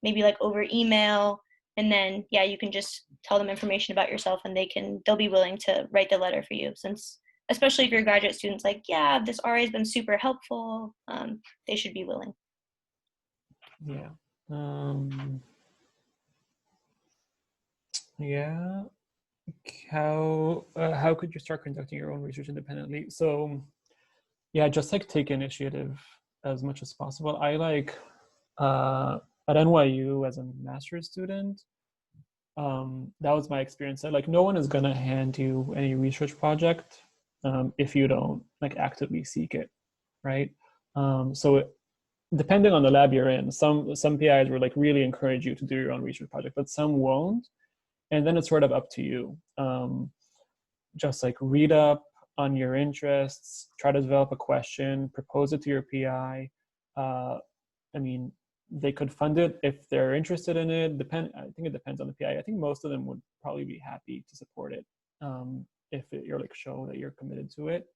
maybe like over email, and then, yeah, you can just tell them information about yourself and they'll be willing to write the letter for you, since, especially if your graduate students like, yeah, this RA has been super helpful, they should be willing. yeah. Um, yeah. How could you start conducting your own research independently? So yeah, just like take initiative as much as possible. I like uh, at NYU as a master's student, that was my experience. Like no one is gonna hand you any research project if you don't like actively seek it, right? So depending on the lab you're in, some PIs will like really encourage you to do your own research project, but some won't, and then it's sort of up to you. Just like read up on your interests, try to develop a question, propose it to your PI. I mean, they could fund it if they're interested in it. I think it depends on the PI. I think most of them would probably be happy to support it if you're like show that you're committed to it.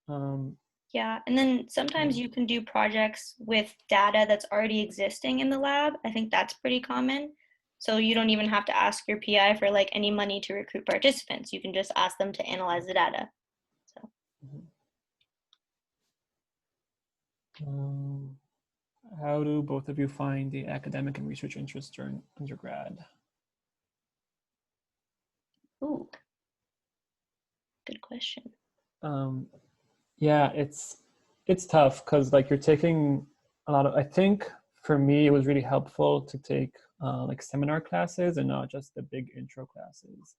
Um, Yeah, and then yeah, sometimes you can do projects with data that's already existing in the lab. I think that's pretty common. So you don't even have to ask your PI for like any money to recruit participants. You can just ask them to analyze the data. So mhm. Um, how do both of you find the academic and research interests during undergrad? ooh, good question. Um, Yeah, it's tough because like you're taking a lot of. I think for me, it was really helpful to take like seminar classes and not just the big intro classes.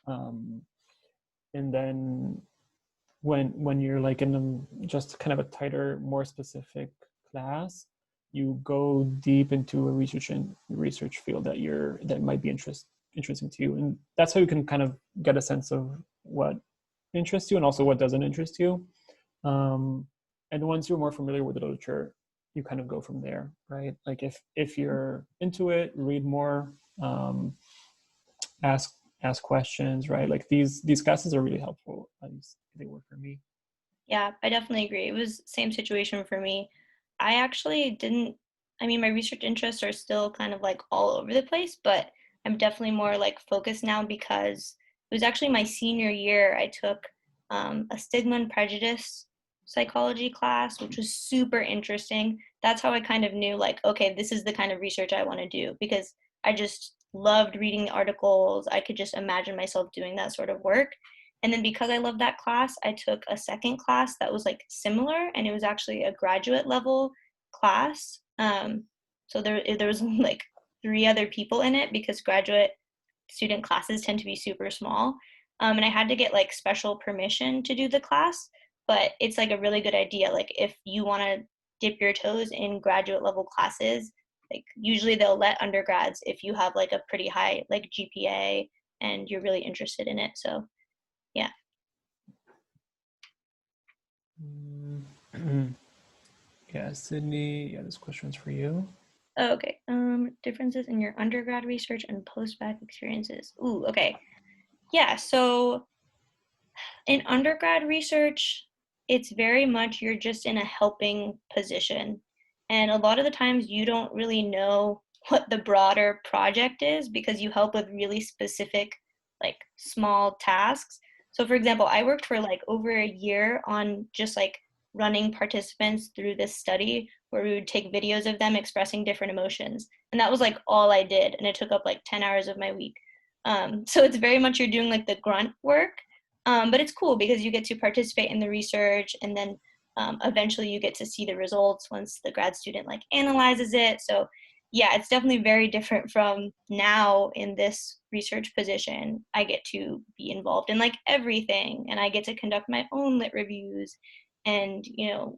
Um, and then when you're like in just kind of a tighter, more specific class, you go deep into a research field that might be interesting to you, and that's how you can kind of get a sense of what interests you and also what doesn't interest you. And once you're more familiar with the literature, you kind of go from there, right? Like if you're into it, read more, um, ask ask questions, right? Like these classes are really helpful. At least they work for me. Yeah, I definitely agree. It was same situation for me. I actually didn't, I mean, my research interests are still kind of like all over the place, but I'm definitely more like focused now because it was actually my senior year. I took a stigma and prejudice psychology class, which was super interesting. That's how I kind of knew, like, okay, this is the kind of research I want to do, because I just loved reading the articles. I could just imagine myself doing that sort of work. And then because I loved that class, I took a second class that was like similar, and it was actually a graduate level class. So there was like three other people in it because graduate student classes tend to be super small. And I had to get like special permission to do the class, but it's like a really good idea. Like if you want to dip your toes in graduate level classes, like usually they'll let undergrads if you have like a pretty high like GPA and you're really interested in it. So yeah. Mm. Yeah, Sydney. Yeah, this question's for you. Oh, okay. Differences in your undergrad research and post-bac experiences. Ooh, okay. Yeah, so in undergrad research, it's very much you're just in a helping position. And a lot of the times you don't really know what the broader project is because you help with really specific, like small tasks. So, for example, I worked for like over a year on just like running participants through this study where we would take videos of them expressing different emotions. And that was like all I did. And it took up like 10 hours of my week. So it's very much you're doing like the grunt work, but it's cool because you get to participate in the research, and then eventually you get to see the results once the grad student like analyzes it. So yeah, it's definitely very different from now. In this research position, I get to be involved in like everything, and I get to conduct my own lit reviews, and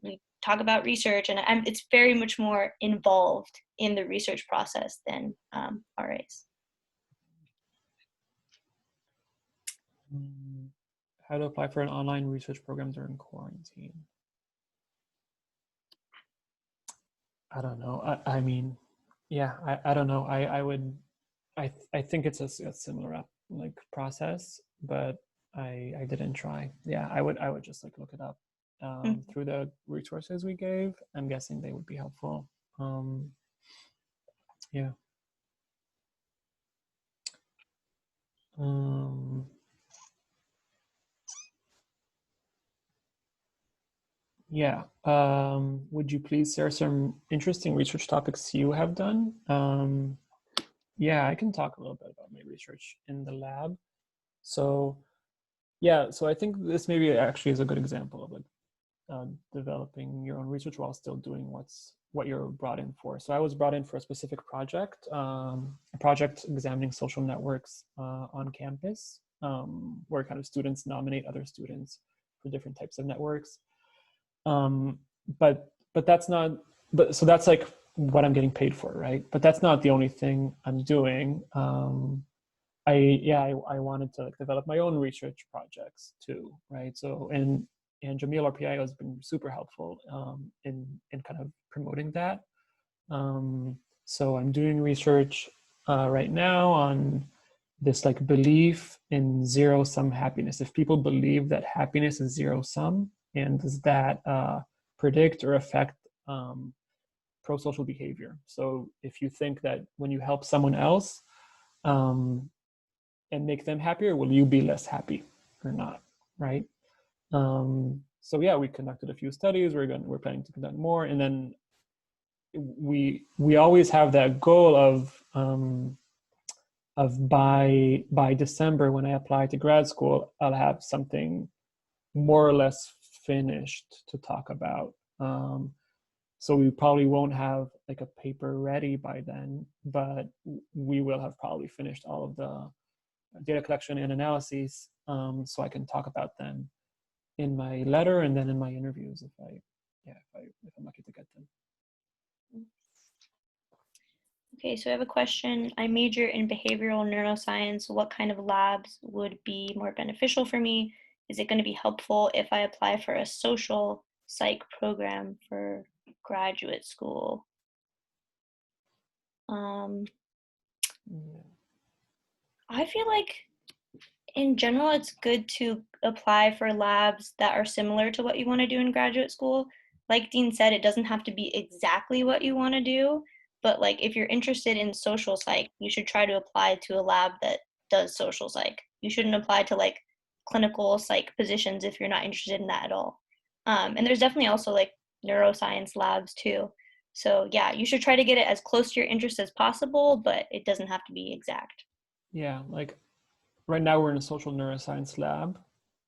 we talk about research, and it's very much more involved in the research process than RAs. How to apply for an online research program during quarantine? I don't know. I mean, yeah, I don't know. I think it's a similar like process, but I didn't try. Yeah, I would just like look it up through the resources we gave. I'm guessing they would be helpful. Yeah. Yeah. Would you please share some interesting research topics you have done? Yeah, I can talk a little bit about my research in the lab. So, yeah, so I think this maybe actually is a good example of like developing your own research while still doing what you're brought in for. So I was brought in for a specific project, a project examining social networks on campus, where kind of students nominate other students for different types of networks. But that's not, but so that's like what I'm getting paid for, right? But that's not the only thing I'm doing. I wanted to like develop my own research projects too, right? So and Jamil, our PI, has been super helpful in kind of promoting that. So I'm doing research right now on this like belief in zero sum happiness. If people believe that happiness is zero sum, and does that predict or affect pro-social behavior? So if you think that when you help someone else and make them happier, will you be less happy or not, right? So yeah, we conducted a few studies. We're planning to conduct more, and then we always have that goal of by December, when I apply to grad school, I'll have something more or less finished to talk about. So we probably won't have like a paper ready by then, but we will have probably finished all of the data collection and analyses, so I can talk about them in my letter and then in my interviews if I'm lucky to get them. Okay, so I have a question. I major in behavioral neuroscience. What kind of labs would be more beneficial for me? Is it going to be helpful if I apply for a social psych program for graduate school? I feel like in general, it's good to apply for labs that are similar to what you want to do in graduate school. Like Dean said, it doesn't have to be exactly what you want to do, but like if you're interested in social psych, you should try to apply to a lab that does social psych. You shouldn't apply to like clinical psych positions if you're not interested in that at all. And there's definitely also like neuroscience labs too. So yeah, you should try to get it as close to your interest as possible, but it doesn't have to be exact. Yeah, like right now we're in a social neuroscience lab,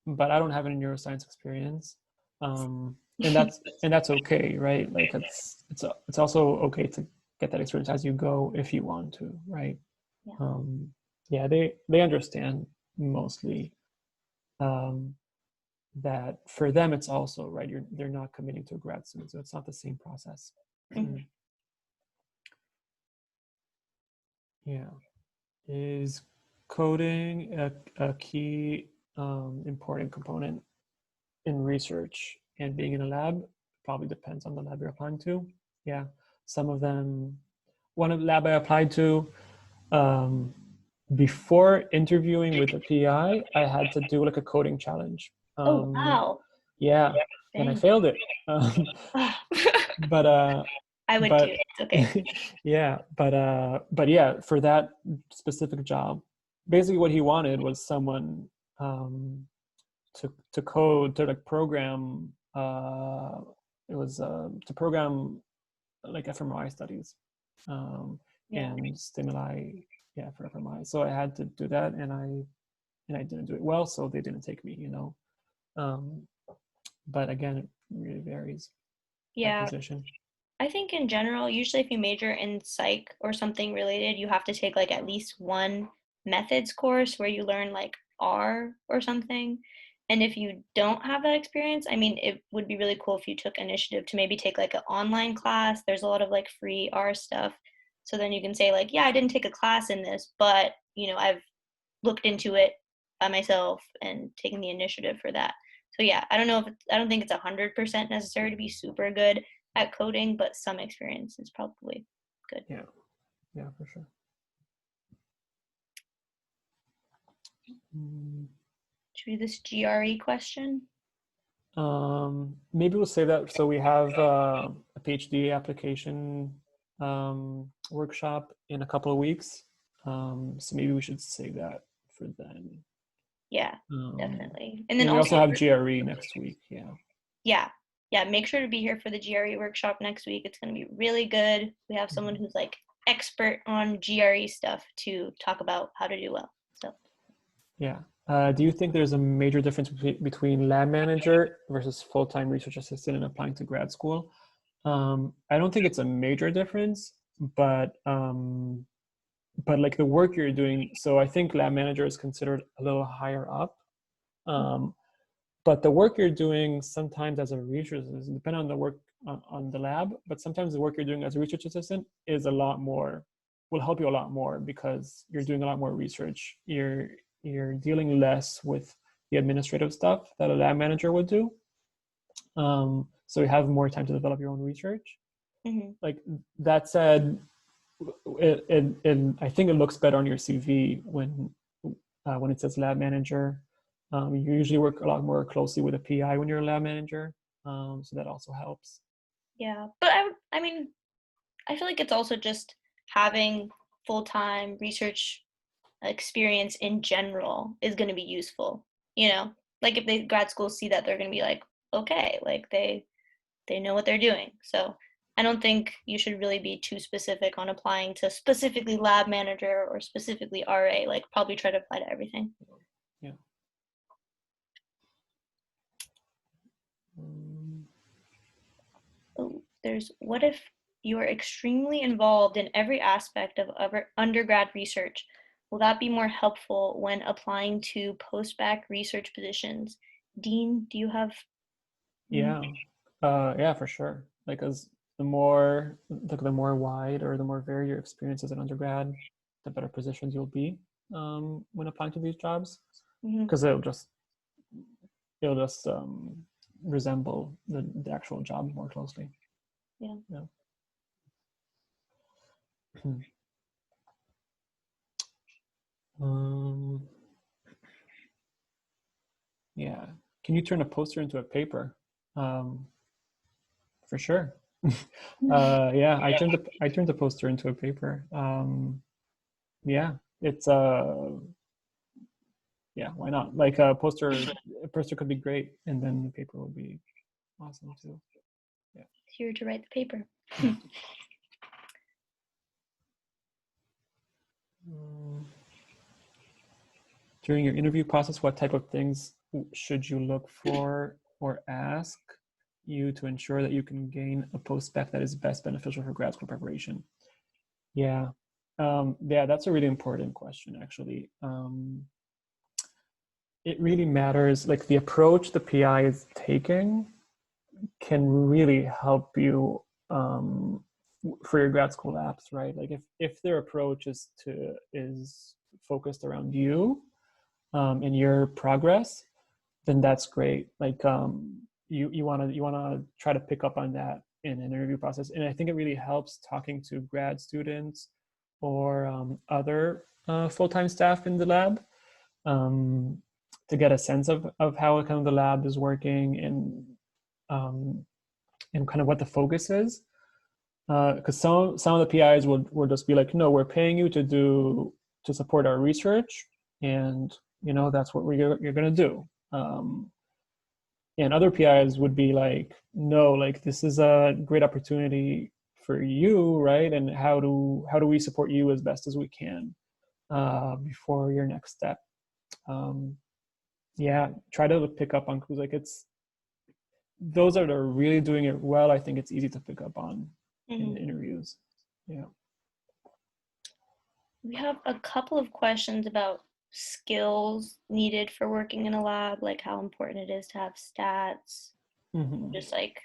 but I don't have any neuroscience experience, and that's okay, right? Like it's also okay to get that experience as you go if you want to, right? Yeah. Yeah, they understand mostly that for them it's also right. They're not committing to a grad student, so it's not the same process. Mhm. Yeah, is coding a key important component in research, and being in a lab? Probably depends on the lab you're applying to. Yeah, some of them. One of the lab I applied to, before interviewing with the PI, I had to do like a coding challenge. Oh, wow. Yeah, and I Dang. failed it. But I would but too. It's okay. but yeah, for that specific job, basically what he wanted was someone to code, to like program. It was to program like fMRI studies Yeah. and stimuli, for fMRI. So I had to do that, and I didn't do it well, so they didn't take me, but again, it really varies by Yeah. position. I think in general, usually if you major in psych or something related, you have to take like at least one methods course where you learn like R or something. And if you don't have that experience, I mean, it would be really cool if you took initiative to maybe take like an online class. There's a lot of like free R stuff. So then you can say like, yeah, I didn't take a class in this, but I've looked into it by myself and taken the initiative for that. So yeah, I don't think it's 100% necessary to be super good at coding, but some experience is probably good. Yeah, for sure. Should we do this GRE question? Maybe we'll say that. So we have a PhD application workshop in a couple of weeks. So maybe we should save that for then. Yeah, definitely. And then And we also also, have GRE next week. yeah, make sure to be here for the GRE workshop next week. It's going to be really good. We have someone who's like expert on GRE stuff to talk about how to do well. So yeah. Do you think there's a major difference between lab manager versus full-time research assistant in applying to grad school? I don't think it's a major difference, but like the work you're doing. So I think lab manager is considered a little higher up. But the work you're doing sometimes as a research assistant, depending on the work on the lab, but sometimes the work you're doing as a research assistant is a lot more, will help you a lot more because you're doing a lot more research. You're dealing less with the administrative stuff that a lab manager would do. So you have more time to develop your own research. Like that said, I think it looks better on your CV when it says lab manager. You usually work a lot more closely with a PI when you're a lab manager, so that also helps. yeah, but I mean, I feel like it's also just having full-time research experience in general is going to be useful. Like if they grad schools see that, they're going to be like, okay, like they know what they're doing. So I don't think you should really be too specific on applying to specifically lab manager or specifically RA. Like probably try to apply to everything. Yeah. Oh, there's what if you are extremely involved in every aspect of undergrad research? Will that be more helpful when applying to post-bac research positions? Dean, do you have? Yeah. Yeah, for sure. Like as the more wide or the more varied your experience as an undergrad, the better positions you'll be when applying to these jobs, because it'll just resemble the actual job more closely. Yeah. Yeah. Can you turn a poster into a paper? For sure. Yeah, I turned the poster into a paper. Yeah, it's yeah, why not? Like a poster could be great, and then the paper would be awesome too. Yeah. Here to write the paper. During your interview process, what type of things should you look for or ask you to ensure that you can gain a post-bac that is best beneficial for grad school preparation? Yeah, that's a really important question, actually. It really matters, like the approach the PI is taking can really help you for your grad school apps, right? Like if their approach is focused around you and your progress, then that's great. Like you want to try to pick up on that in an interview process, and I think it really helps talking to grad students or other full-time staff in the lab to get a sense of how kind of the lab is working and kind of what the focus is. Because some of the PIs will just be like, no, we're paying you to support our research, and that's what you're gonna do. And other PIs would be like, no, like this is a great opportunity for you, right? And how do we support you as best as we can before your next step. Yeah, try to pick up on clues. Like it's those that are really doing it well. I think it's easy to pick up on in interviews. Yeah. We have a couple of questions about skills needed for working in a lab, like how important it is to have stats, just like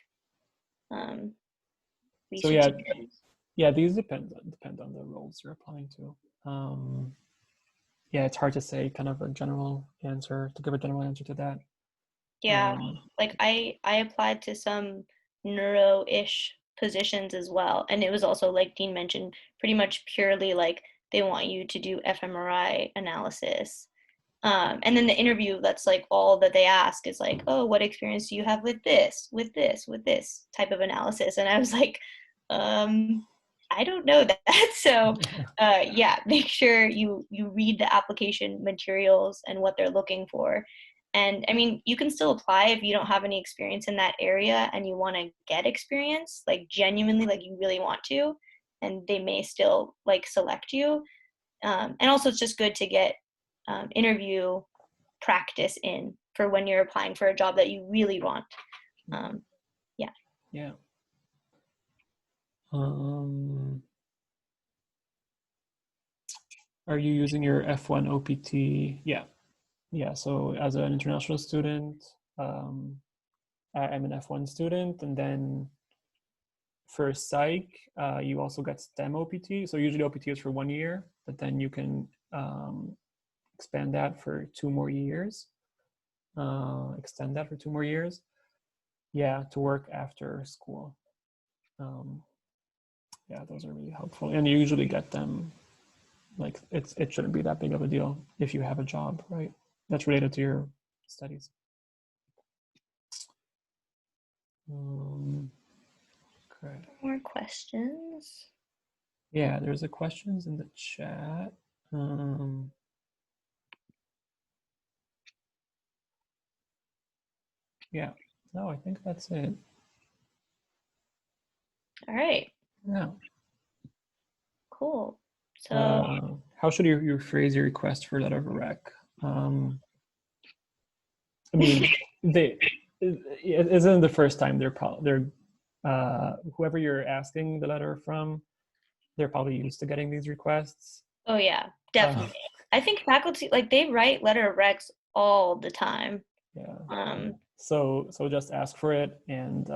So research. yeah, these depend on the roles you're applying to. Yeah, it's hard to say kind of a general answer to give a general answer to that. Yeah, like I applied to some neuro-ish positions as well, and it was also like Dean mentioned, pretty much purely like they want you to do fMRI analysis. And then the interview, that's like all that they ask is like, oh, what experience do you have with this, with this, with this type of analysis? And I was like, I don't know that. So yeah, make sure you read the application materials and what they're looking for. And I mean, you can still apply if you don't have any experience in that area and you want to get experience, like genuinely, like you really want to, and they may still like select you. And also, it's just good to get interview practice in for when you're applying for a job that you really want. Yeah. Yeah. Are you using your F1 OPT? Yeah. Yeah. So as an international student, I'm an F1 student, and then for psych, you also get STEM OPT. So usually OPT is for 1 year, but then you can expand that for 2 more years. Extend that for 2 more years. Yeah, to work after school. Yeah, those are really helpful, and you usually get them. Like it shouldn't be that big of a deal if you have a job, right? That's related to your studies. Okay. More questions? Yeah, there's a questions in the chat. Yeah, no, I think that's it. All right. Yeah. Cool. So how should you phrase your request for letter of rec? I mean, it isn't the first time they're whoever you're asking the letter from, they're probably used to getting these requests. oh yeah, definitely. I think faculty, like, they write letter of recs all the time. Yeah. So just ask for it, and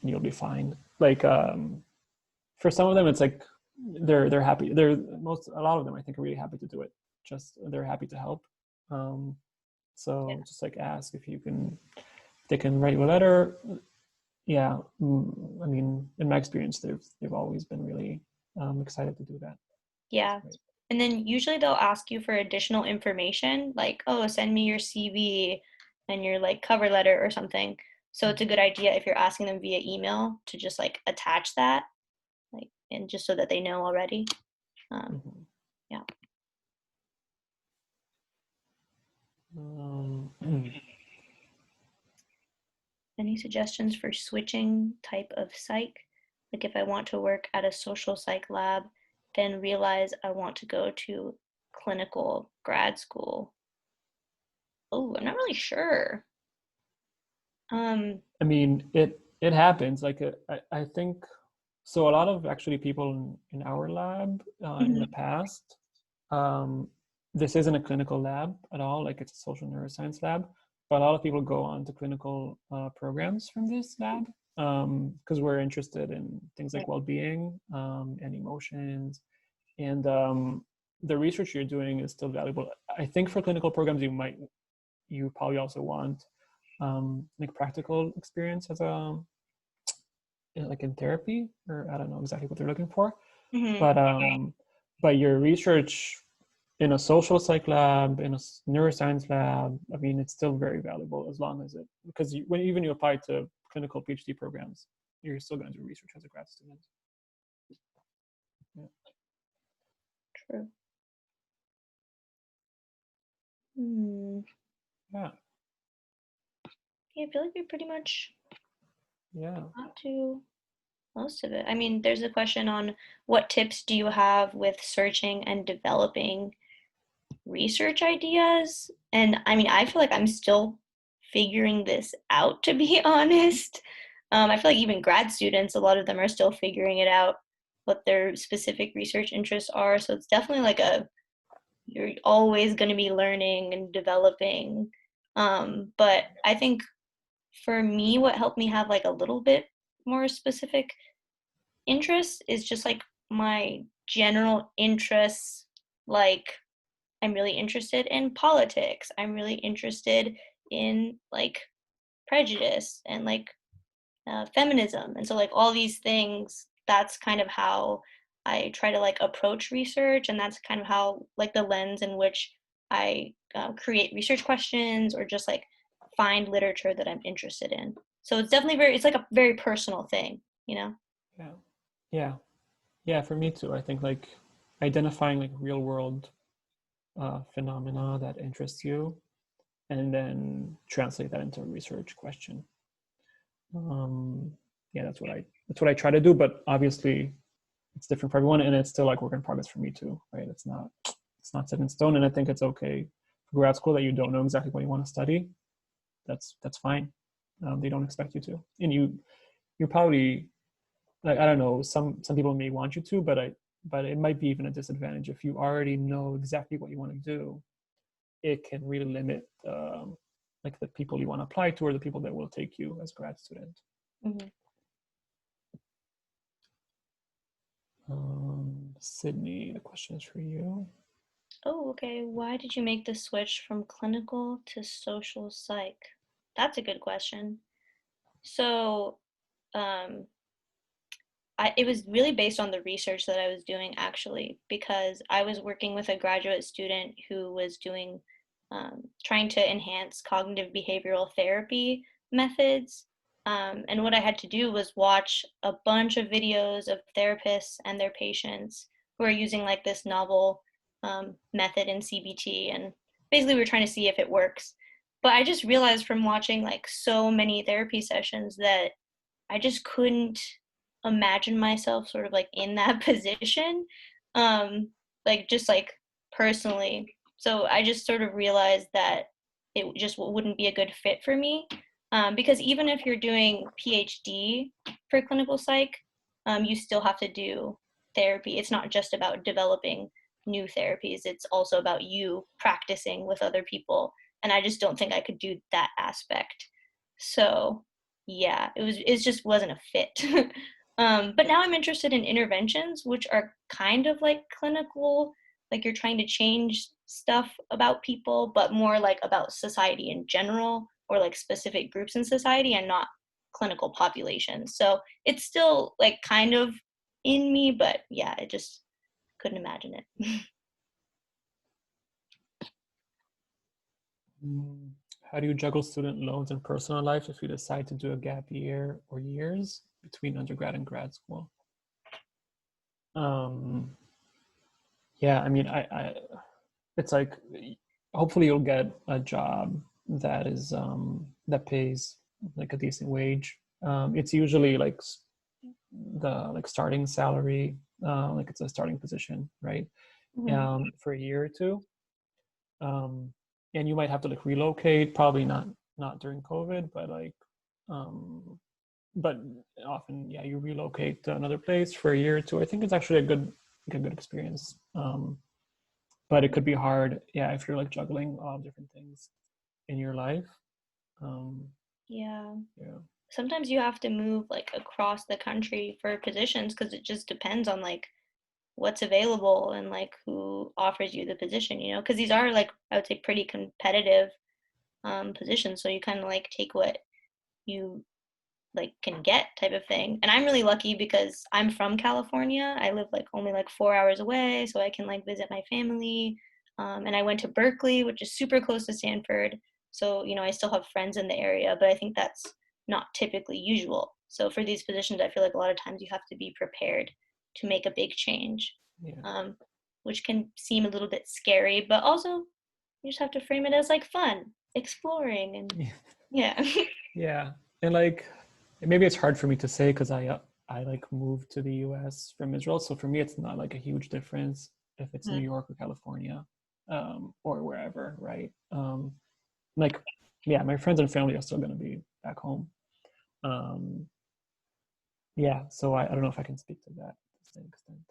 you'll be fine. Like for some of them, it's like they're happy. A lot of them, I think, are really happy to do it. Just they're happy to help. So just like ask if they can write you a letter. Yeah, I mean, in my experience, they've always been really excited to do that. Yeah. And then usually they'll ask you for additional information, like, oh, send me your CV and your like cover letter or something. So it's a good idea if you're asking them via email to just like attach that, like, and just so that they know already. Yeah. Any suggestions for switching type of psych? Like if I want to work at a social psych lab, then realize I want to go to clinical grad school. Oh, I'm not really sure. I mean, it happens. Like I think so. A lot of actually people in our lab in the past, this isn't a clinical lab at all. Like it's a social neuroscience lab, but a lot of people go on to clinical programs from this lab because we're interested in things like well-being and emotions, and the research you're doing is still valuable. I think for clinical programs, you probably also want like practical experience as a like in therapy, or I don't know exactly what they're looking for, but your research in a social psych lab, in a neuroscience lab, I mean, it's still very valuable as long as because when even you apply to clinical PhD programs, you're still going to do research as a grad student. Yeah. True. Yeah. Yeah, I feel like we pretty much got to Most of it. I mean, there's a question on what tips do you have with searching and developing research ideas? And I mean, I feel like I'm still figuring this out, to be honest. I feel like even grad students, a lot of them are still figuring it out, what their specific research interests are. So it's definitely like you're always going to be learning and developing. But I think for me, what helped me have like a little bit more specific interests is just like my general interests. Like, I'm really interested in politics. I'm really interested in like prejudice and like feminism. And so, like, all these things, that's kind of how I try to like approach research. And that's kind of how, like, the lens in which I create research questions or just like find literature that I'm interested in. So it's definitely it's like a very personal thing, you know? Yeah. Yeah. Yeah, for me too. I think like identifying like real world phenomena that interests you and then translate that into a research question. Um, yeah, that's what I try to do, but obviously it's different for everyone and it's still like work in progress for me too, right? It's not set in stone, and I think it's okay for grad school that you don't know exactly what you want to study. That's fine. They don't expect you to, and you're probably like, I don't know, some people may want you to, but it might be even a disadvantage if you already know exactly what you want to do. It can really limit like the people you want to apply to or the people that will take you as grad student. Hmm. Sydney, the question is for you. Oh, okay. Why did you make the switch from clinical to social psych? That's a good question. So, um, it was really based on the research that I was doing actually, because I was working with a graduate student who was doing, trying to enhance cognitive behavioral therapy methods. And what I had to do was watch a bunch of videos of therapists and their patients who are using like this novel method in CBT. And basically, we were trying to see if it works. But I just realized from watching like so many therapy sessions that I just couldn't imagine myself sort of like in that position, um, like just like personally. So I just sort of realized that it just wouldn't be a good fit for me, because even if you're doing PhD for clinical psych, you still have to do therapy. It's not just about developing new therapies. It's also about you practicing with other people, and I just don't think I could do that aspect. So yeah, it just wasn't a fit. But now I'm interested in interventions, which are kind of like clinical, like you're trying to change stuff about people, but more like about society in general or like specific groups in society and not clinical populations. So it's still like kind of in me, but yeah, I just couldn't imagine it. Mm, How do you juggle student loans and personal life if you decide to do a gap year or years between undergrad and grad school? Um, yeah, I mean, it's like hopefully you'll get a job that is that pays like a decent wage. It's usually like the like starting salary, like it's a starting position, right? Mhm. For a year or two, um, and you might have to like relocate. Probably not during COVID, but like, um, but often, yeah, you relocate to another place for a year or two. I think it's actually a good experience. But it could be hard, yeah, if you're like juggling all different things in your life. Um, Yeah. yeah, Sometimes you have to move like across the country for positions because it just depends on like what's available and like who offers you the position, because these are like, I would say, pretty competitive positions. So you kind of like take what you like can get type of thing. And I'm really lucky because I'm from California. I live like only like 4 hours away, so I can like visit my family. And I went to Berkeley, which is super close to Stanford. So, I still have friends in the area, but I think that's not typically usual. So for these positions, I feel like a lot of times you have to be prepared to make a big change, yeah, um, which can seem a little bit scary, but also you just have to frame it as like fun, exploring, and yeah, yeah. yeah. And like maybe it's hard for me to say because I I like moved to the US from Israel. So for me, it's not like a huge difference if it's New York or California, or wherever, right? Like, yeah, my friends and family are still going to be back home. Yeah, so I don't know if I can speak to that to the same extent.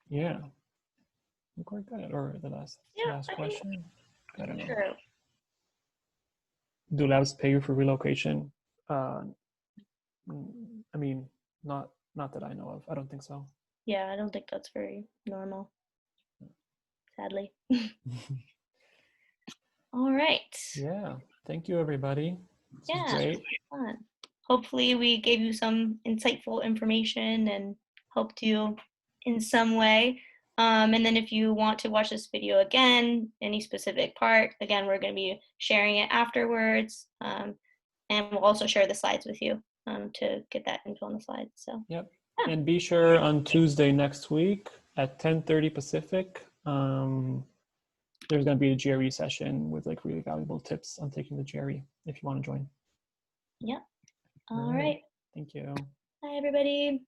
Yeah, I think we're good. Or the last question. I don't know. Sure. Do labs pay you for relocation? I mean, not that I know of. I don't think so. Yeah, I don't think that's very normal, sadly. All right. Yeah, thank you, everybody. This was great. Fun. Hopefully we gave you some insightful information and helped you in some way. And then if you want to watch this video again, any specific part, again, we're going to be sharing it afterwards. And we'll also share the slides with you to get that info on the slides. So. Yep. Yeah. And be sure on Tuesday next week at 10:30 Pacific, there's going to be a GRE session with like really valuable tips on taking the GRE if you want to join. Yep. All right. Thank you. Bye, everybody.